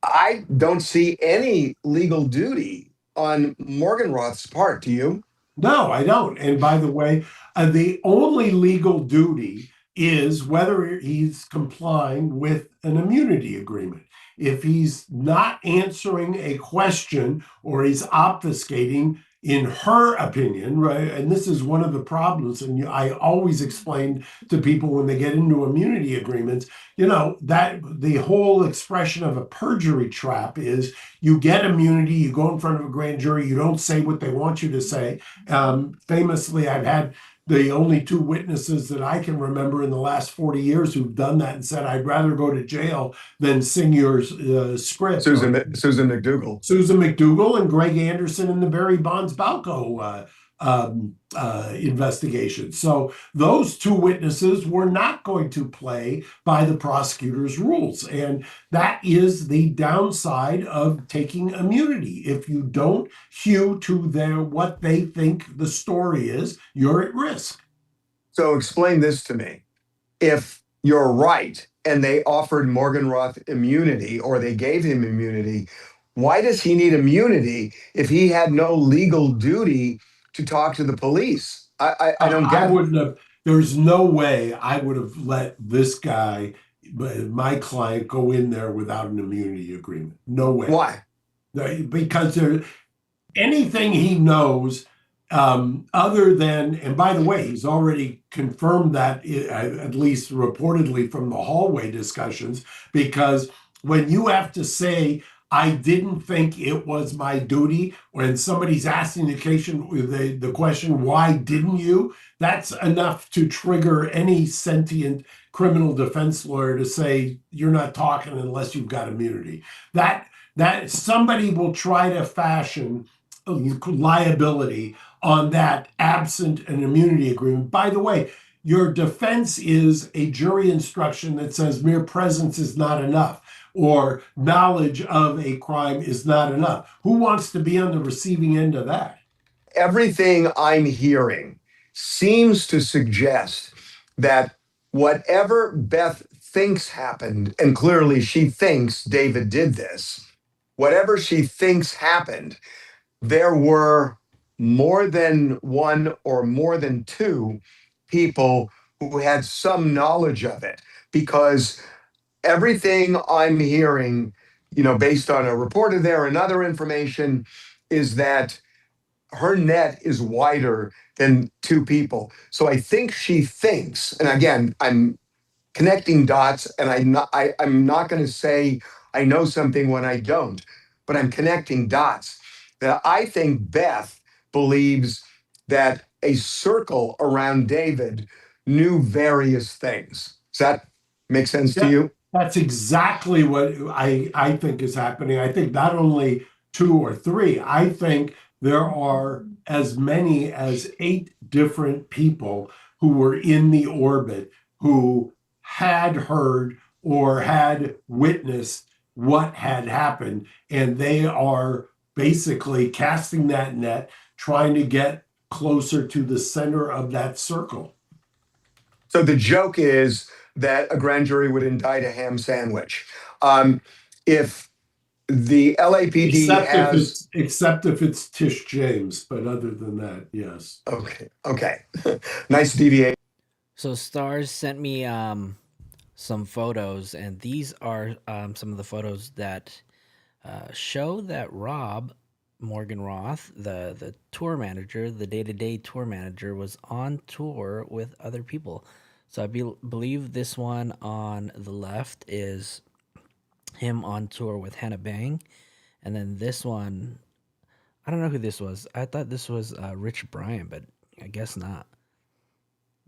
I don't see any legal duty on Morgan Roth's part. Do you? No, I don't. And by the way, the only legal duty is whether he's complying with an immunity agreement. If he's not answering a question or he's obfuscating, in her opinion, right? And this is one of the problems. And I always explain to people when they get into immunity agreements, that the whole expression of a perjury trap is you get immunity, you go in front of a grand jury, you don't say what they want you to say. Famously, I've had the only two witnesses that I can remember in the last 40 years who've done that and said, I'd rather go to jail than sing your script. Susan McDougal. Susan McDougal and Greg Anderson in the Barry Bonds Balco investigation. So those two witnesses were not going to play by the prosecutor's rules. And that is the downside of taking immunity. If you don't hew to what they think the story is, you're at risk. So explain this to me. If you're right and they offered Morgenroth immunity or they gave him immunity, why does he need immunity if he had no legal duty to talk to the police? I don't get I it. wouldn't have, there's no way I would have let this guy, my client, go in there without an immunity agreement. No way. Why? Because anything he knows other than, and by the way, he's already confirmed that, at least reportedly from the hallway discussions, because when you have to say, I didn't think it was my duty, when somebody's asking the question, why didn't you? That's enough to trigger any sentient criminal defense lawyer to say, you're not talking unless you've got immunity. That somebody will try to fashion liability on that absent an immunity agreement. By the way, your defense is a jury instruction that says mere presence is not enough, or knowledge of a crime is not enough. Who wants to be on the receiving end of that? Everything I'm hearing seems to suggest that whatever Beth thinks happened, and clearly she thinks David did this, whatever she thinks happened, there were more than one or more than two people who had some knowledge of it, because everything I'm hearing, based on a reporter there and other information, is that her net is wider than two people. So I think she thinks, and again, I'm connecting dots, and I'm not going to say I know something when I don't, but I'm connecting dots. That I think Beth believes that a circle around David knew various things. Does that make sense to you? That's exactly what I think is happening. I think not only two or three, I think there are as many as 8 different people who were in the orbit who had heard or had witnessed what had happened. And they are basically casting that net, trying to get closer to the center of that circle. So the joke is that a grand jury would indict a ham sandwich. If the LAPD except if it's Tish James, but other than that, yes. Okay. Nice deviation. So Stars sent me some photos, and these are some of the photos that show that Rob Morgenroth, the tour manager, the day-to-day tour manager, was on tour with other people. So I believe this one on the left is him on tour with Hannah Bang. And then this one, I don't know who this was. I thought this was Rich Brian, but I guess not.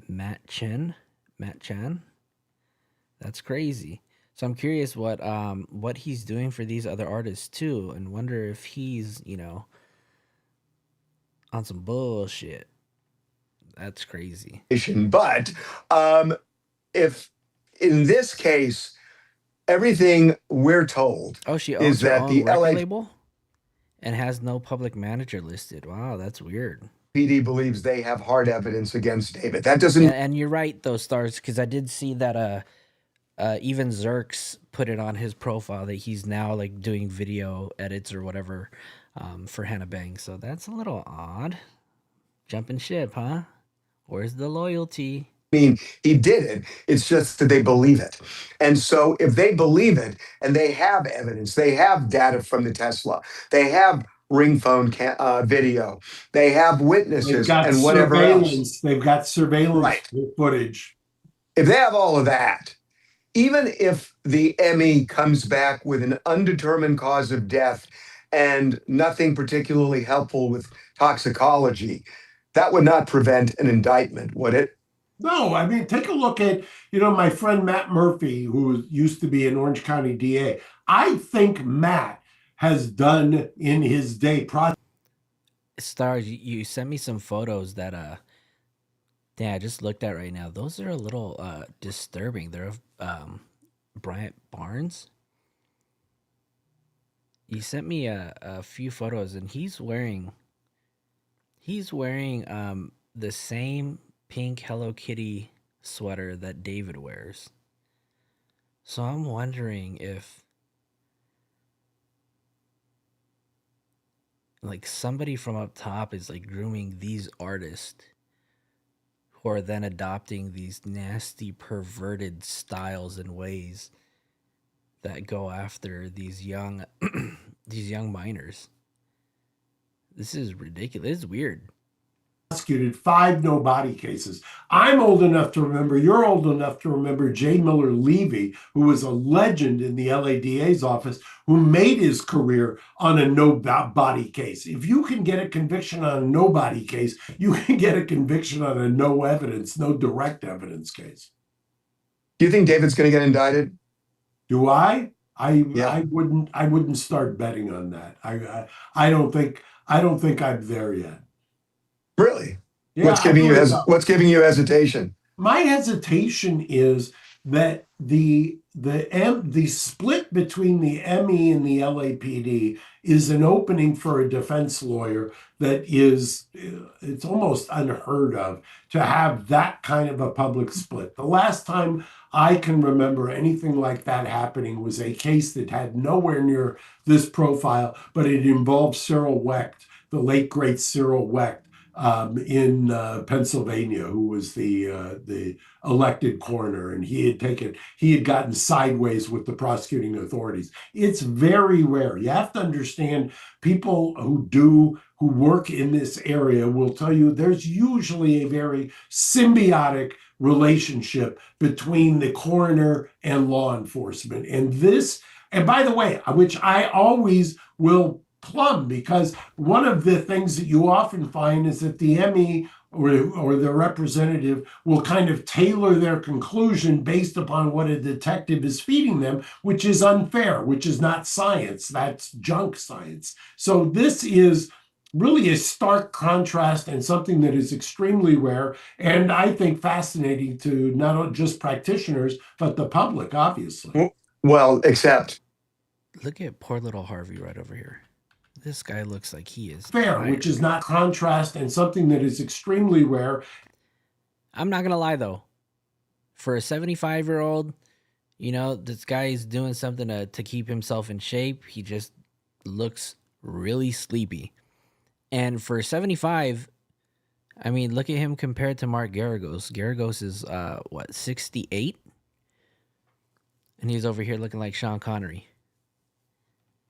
Matt Chan. That's crazy. So I'm curious what he's doing for these other artists too, and wonder if he's, on some bullshit. That's crazy. But if in this case, everything we're told she owns her own record label and has no public manager listed. Wow, that's weird. PD believes they have hard evidence against David. That doesn't. And you're right, though, Stars, because I did see that even Zerks put it on his profile that he's now like doing video edits or whatever for Hannah Bang. So that's a little odd. Jumping ship, huh? Where's the loyalty? I mean, he did it. It's just that they believe it. And so if they believe it and they have evidence, they have data from the Tesla, they have ring phone video. They have They've witnesses got and whatever else. surveillance. They've got surveillance Right. footage. If they have all of that, even if the ME comes back with an undetermined cause of death and nothing particularly helpful with toxicology, that would not prevent an indictment, would it? No, I mean, take a look at, my friend Matt Murphy, who used to be an Orange County DA. I think Matt has done in his day. Stars, you sent me some photos that yeah, I just looked at right now. Those are a little disturbing. They're of Bryant Barnes. You sent me a few photos, and he's wearing the same pink Hello Kitty sweater that David wears. So I'm wondering if like somebody from up top is like grooming these artists who are then adopting these nasty perverted styles and ways that go after these young these young minors. This is ridiculous. This is weird. Prosecuted 5 no body cases. I'm old enough to remember, you're old enough to remember J. Miller Levy, who was a legend in the LADA's office, who made his career on a no body case. If you can get a conviction on a no body case, you can get a conviction on a no evidence, no direct evidence case. Do you think David's going to get indicted? Do I? Yeah. I wouldn't start betting on that. I don't think I'm there yet. Really? Yeah, I really don't. What's giving you hesitation? My hesitation is that the split between the ME and the LAPD is an opening for a defense lawyer that is it's almost unheard of to have that kind of a public split. The last time I can remember anything like that happening was a case that had nowhere near this profile, but it involved Cyril Wecht, the late great Cyril Wecht, in Pennsylvania, who was the elected coroner, and he had gotten sideways with the prosecuting authorities. It's very rare. You have to understand, people who work in this area will tell you there's usually a very symbiotic relationship between the coroner and law enforcement. And by the way, which I always will plumb, because one of the things that you often find is that the ME or the representative will kind of tailor their conclusion based upon what a detective is feeding them, which is unfair, which is not science. That's junk science. So this is really a stark contrast and something that is extremely rare, and I think fascinating to not just practitioners, but the public, obviously. Well, except Look at poor little Harvey right over here. This guy looks like he is Fair, tired. which is not contrast and something that is extremely rare. I'm not gonna lie though. For a 75-year-old, this guy is doing something to keep himself in shape. He just looks really sleepy. And for 75, I mean, look at him compared to Mark Garagos. Garagos is 68? And he's over here looking like Sean Connery.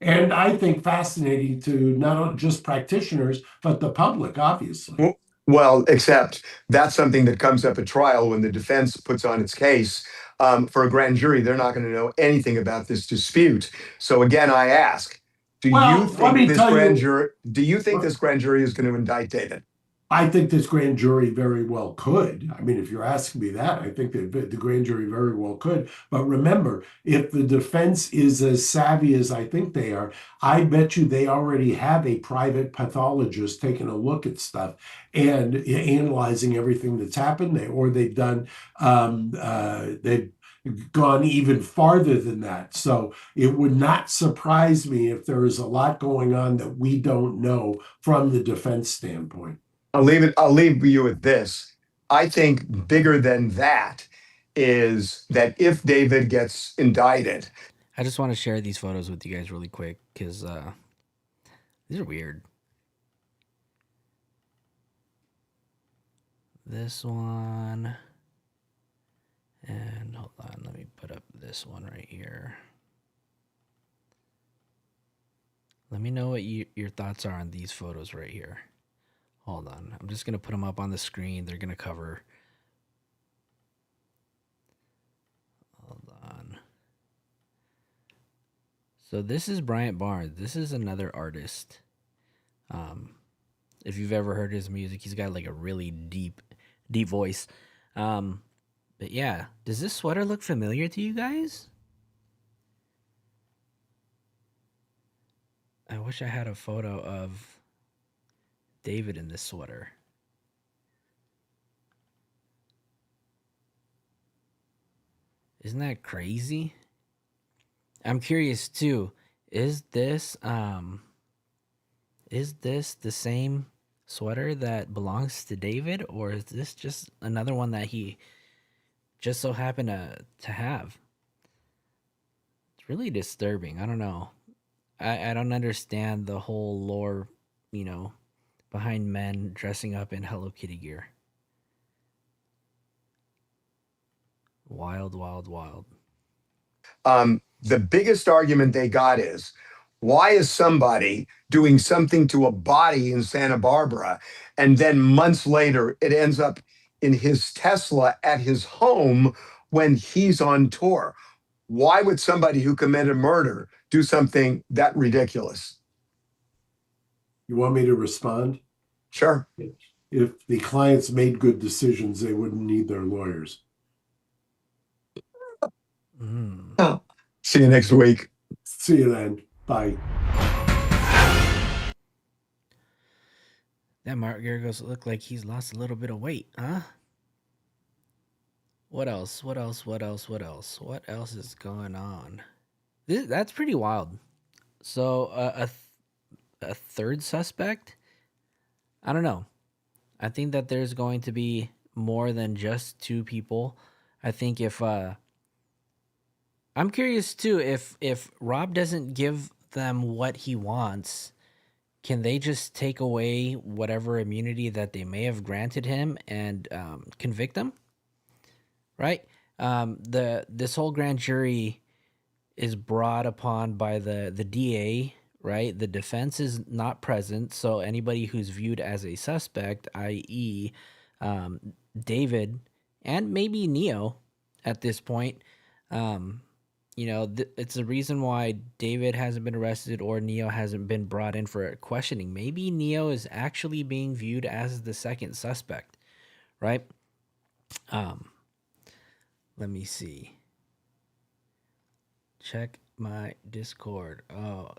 And I think fascinating to not just practitioners, but the public, obviously. well, except that's something that comes up at trial when the defense puts on its case. For a grand jury, they're not going to know anything about this dispute. So again, I ask, do you think this grand jury is going to indict David? I think this grand jury very well could. I mean, if you're asking me that, I think that the grand jury very well could. But remember, if the defense is as savvy as I think they are, I bet you they already have a private pathologist taking a look at stuff and analyzing everything that's happened. They've done, they've gone even farther than that. So it would not surprise me if there is a lot going on that we don't know from the defense standpoint. I'll leave you with this. I think bigger than that is that if David gets indicted. I just want to share these photos with you guys really quick because these are weird. This one. And hold on, let me put up this one right here. Let me know what your thoughts are on these photos right here. Hold on. I'm just going to put them up on the screen. They're going to cover. Hold on. So this is Bryant Barnes. This is another artist. If you've ever heard his music, he's got like a really deep voice. But yeah, does this sweater look familiar to you guys? I wish I had a photo of David in this sweater. Isn't that crazy? I'm curious too. Is this the same sweater that belongs to David, or is this just another one that he just so happened to have? It's really disturbing. I don't know. I don't understand the whole lore, behind men dressing up in Hello Kitty gear. Wild, wild, wild. The biggest argument they got is, why is somebody doing something to a body in Santa Barbara and then months later it ends up in his Tesla at his home when he's on tour? Why would somebody who committed murder do something that ridiculous? You want me to respond? Sure. If the clients made good decisions, they wouldn't need their lawyers. Oh. See you next week. See you then. Bye. That Mark Garagos look like he's lost a little bit of weight, huh? What else? What else? What else? What else? What else is going on? That's pretty wild. So a third suspect? I don't know. I think that there's going to be more than just two people. I think if I'm curious too, if Rob doesn't give them what he wants, can they just take away whatever immunity that they may have granted him and convict him? Right? This whole grand jury is brought upon by the DA, right? The defense is not present, so anybody who's viewed as a suspect, i.e., David and maybe Neo, at this point, it's the reason why David hasn't been arrested or Neo hasn't been brought in for questioning. Maybe Neo is actually being viewed as the second suspect, right? Let me see. Check my Discord. Oh,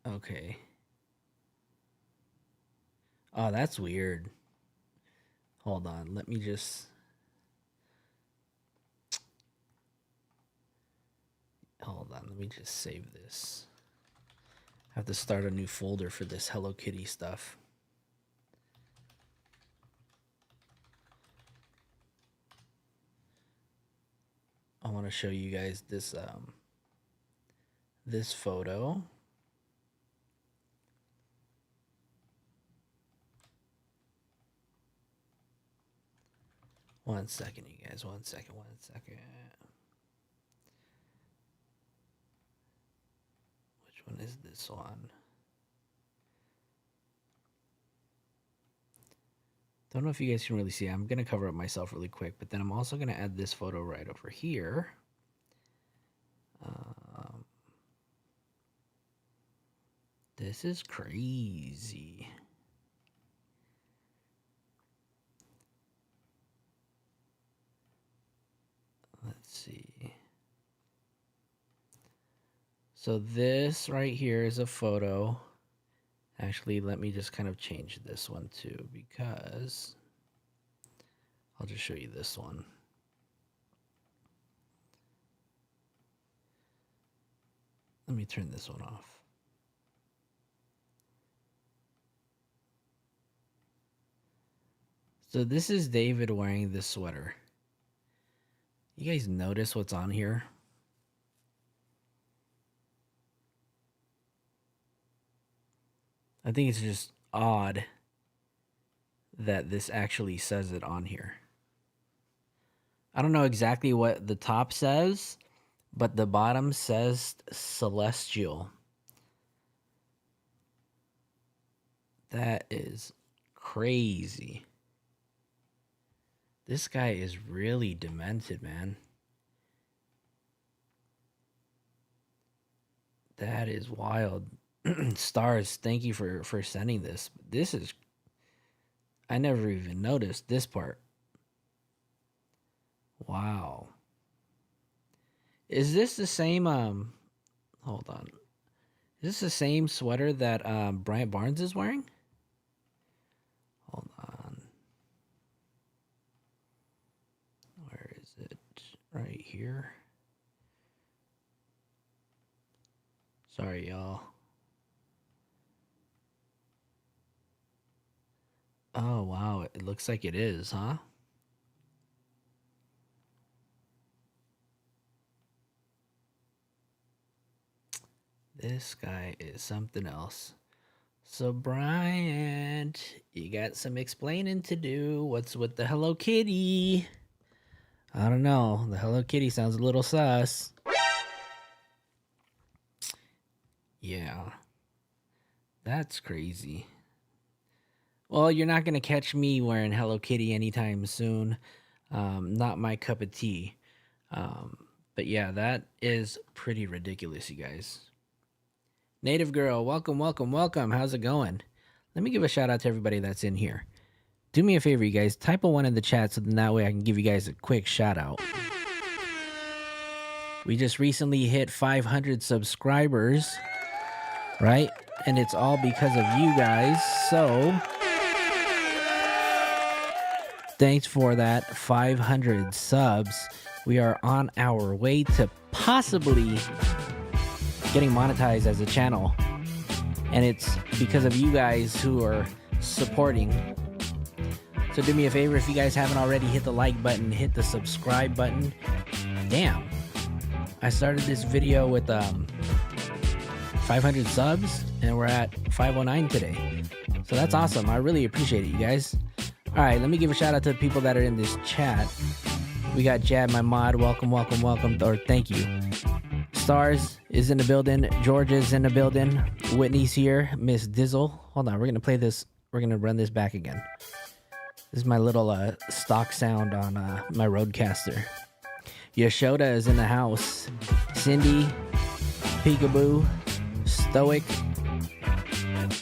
okay. Oh, that's weird. Hold on. Let me just... Hold on. Let me just save this. I have to start a new folder for this Hello Kitty stuff. I want to show you guys this this photo. One second, you guys. One second. Which one is this one? Don't know if you guys can really see. I'm going to cover up myself really quick, but then I'm also going to add this photo right over here. This is crazy. Let's see. So this right here is a photo. Actually, let me just kind of change this one too, because I'll just show you this one. Let me turn this one off. So this is David wearing this sweater. You guys notice what's on here? I think it's just odd that this actually says it on here. I don't know exactly what the top says, but the bottom says Celestial. That is crazy. This guy is really demented, man. That is wild. Stars, thank you for sending this. This is, I never even noticed this part. Wow. Is this the same hold on. Is this the same sweater that Bryant Barnes is wearing? Hold on. Where is it? Right here. Sorry, y'all. Oh, wow. It looks like it is, huh? This guy is something else. So, Bryant, you got some explaining to do. What's with the Hello Kitty? I don't know. The Hello Kitty sounds a little sus. Yeah. That's crazy. Well, you're not going to catch me wearing Hello Kitty anytime soon. Not my cup of tea. But yeah, that is pretty ridiculous, you guys. Native Girl, welcome, welcome, welcome. How's it going? Let me give a shout out to everybody that's in here. Do me a favor, you guys. Type a 1 in the chat so then that way I can give you guys a quick shout out. We just recently hit 500 subscribers, right? And it's all because of you guys. So thanks for that 500 subs. We are on our way to possibly getting monetized as a channel. And it's because of you guys who are supporting. So do me a favor, if you guys haven't already, hit the like button, hit the subscribe button. Damn. I started this video with 500 subs and we're at 509 today. So that's awesome. I really appreciate it, you guys. All right, let me give a shout out to the people that are in this chat. We got Jad, my mod. Welcome, welcome, welcome. Or thank you. Stars is in the building. George is in the building. Whitney's here. Miss Dizzle. Hold on. We're going to play this. We're going to run this back again. This is my little stock sound on my Rodecaster. Yashoda is in the house. Cindy, Peekaboo, Stoic.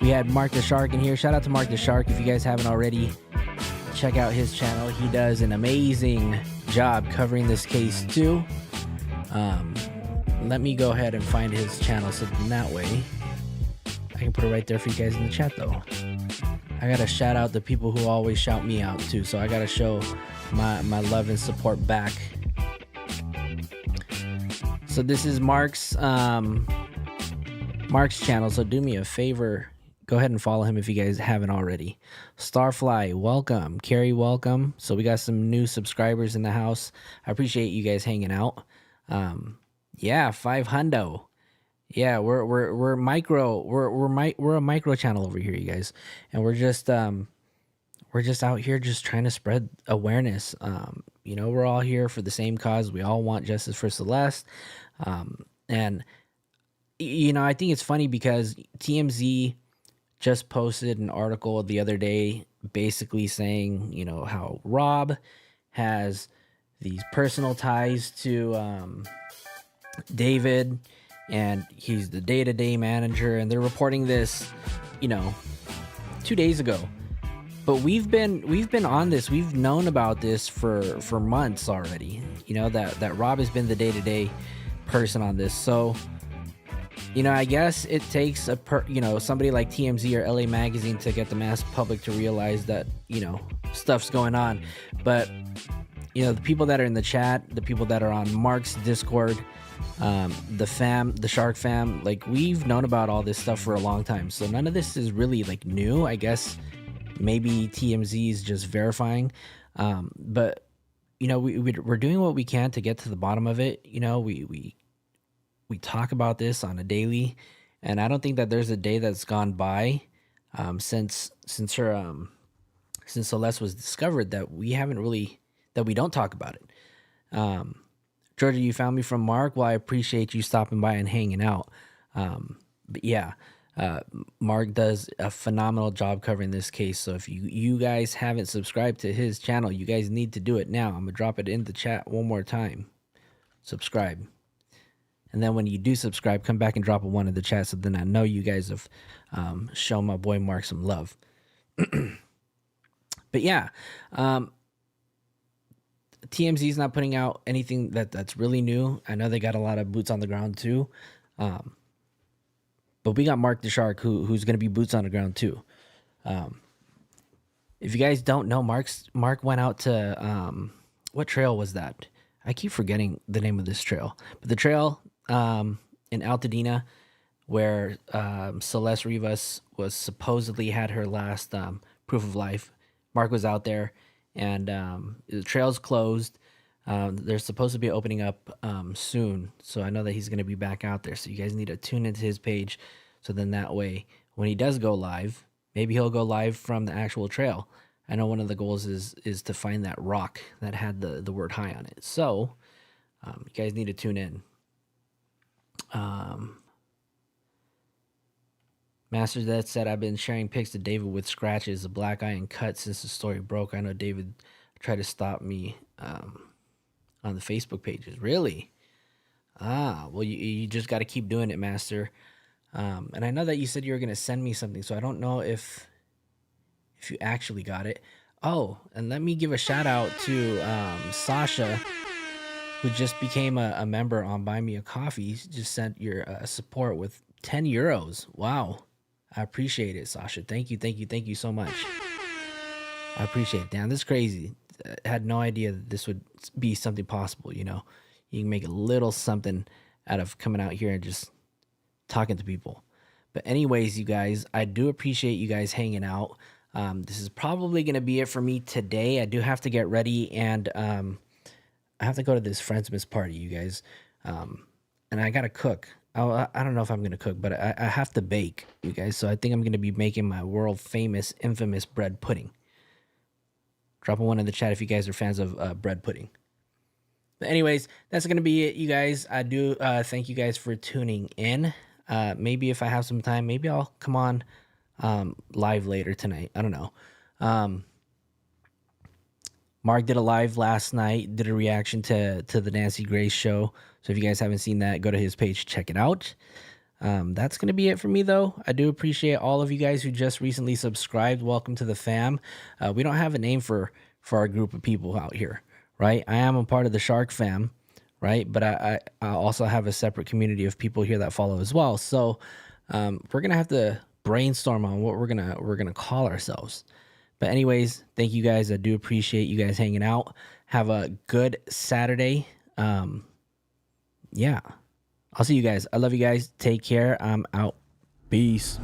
We had Mark the Shark in here. Shout out to Mark the Shark. If you guys haven't already, check out his channel. He does an amazing job covering this case too. Let me go ahead and find his channel so that way I can put it right there for you guys in the chat though. I gotta shout out the people who always shout me out too, so I gotta show my love and support back. So this is Mark's channel, so do me a favor, go ahead and follow him if you guys haven't already. Starfly, welcome. Carrie, welcome. So we got some new subscribers in the house. I appreciate you guys hanging out. Yeah, 500. Yeah, we're micro. We're a micro channel over here, you guys, and we're just out here just trying to spread awareness. You know, we're all here for the same cause. We all want justice for Celeste, and you know, I think it's funny because TMZ just posted an article the other day, basically saying, you know, how Rob has these personal ties to David. And he's the day-to-day manager, and they're reporting this, you know, 2 days ago. But we've been on this. We've known about this for months already. You know, that Rob has been the day-to-day person on this. So, you know, I guess it takes somebody like TMZ or LA Magazine to get the mass public to realize that, you know, stuff's going on. But, you know, the people that are in the chat, the people that are on Mark's Discord, the Shark fam, like, we've known about all this stuff for a long time, so none of this is really like new. I guess maybe TMZ is just verifying, but you know, we're doing what we can to get to the bottom of it. You know, we talk about this on a daily, and I don't think that there's a day that's gone by since Celeste was discovered that we don't talk about it. Georgia, you found me from Mark. Well, I appreciate you stopping by and hanging out. But yeah, Mark does a phenomenal job covering this case. So if you guys haven't subscribed to his channel, you guys need to do it now. I'm gonna drop it in the chat one more time. Subscribe. And then when you do subscribe, come back and drop a 1 in the chat, so then I know you guys have shown my boy Mark some love. But yeah, TMZ is not putting out anything that's really new. I know they got a lot of boots on the ground too. But we got Mark the Shark, who's going to be boots on the ground too. If you guys don't know, Mark went out to what trail was that? I keep forgetting the name of this trail, but the trail in Altadena where Celeste Rivas was supposedly had her last proof of life. Mark was out there, and the trail's closed. They're supposed to be opening up soon, so I know that he's going to be back out there. So you guys need to tune into his page, so then that way, when he does go live, maybe he'll go live from the actual trail. I know one of the goals is to find that rock that had the word high on it. So you guys need to tune in. Master Death said, I've been sharing pics to David with scratches, a black eye, and cut since the story broke. I know David tried to stop me on the Facebook pages. Really? Well, you just got to keep doing it, Master. And I know that you said you were going to send me something, so I don't know if you actually got it. Oh, and let me give a shout out to Sasha, who just became a member on Buy Me a Coffee. Just sent your support with 10 euros. Wow. I appreciate it, Sasha. Thank you so much. I appreciate it. Damn, this is crazy. I had no idea that this would be something possible, you know. You can make a little something out of coming out here and just talking to people. But anyways, you guys, I do appreciate you guys hanging out. This is probably going to be it for me today. I do have to get ready, and I have to go to this Friendsmas party, you guys. And I got to cook. I don't know if I'm going to cook, but I have to bake, you guys. So I think I'm going to be making my world famous, infamous bread pudding. Drop a 1 in the chat if you guys are fans of bread pudding. But anyways, that's going to be it, you guys. I do thank you guys for tuning in. Maybe if I have some time, maybe I'll come on live later tonight. I don't know. Mark did a live last night, did a reaction to the Nancy Grace show. So if you guys haven't seen that, go to his page, check it out. That's going to be it for me, though. I do appreciate all of you guys who just recently subscribed. Welcome to the fam. We don't have a name for our group of people out here, right? I am a part of the Shark fam, right? But I also have a separate community of people here that follow as well. So we're going to have to brainstorm on what we're gonna call ourselves. But anyways, thank you guys. I do appreciate you guys hanging out. Have a good Saturday. Yeah, I'll see you guys. I love you guys. Take care. I'm out. Peace.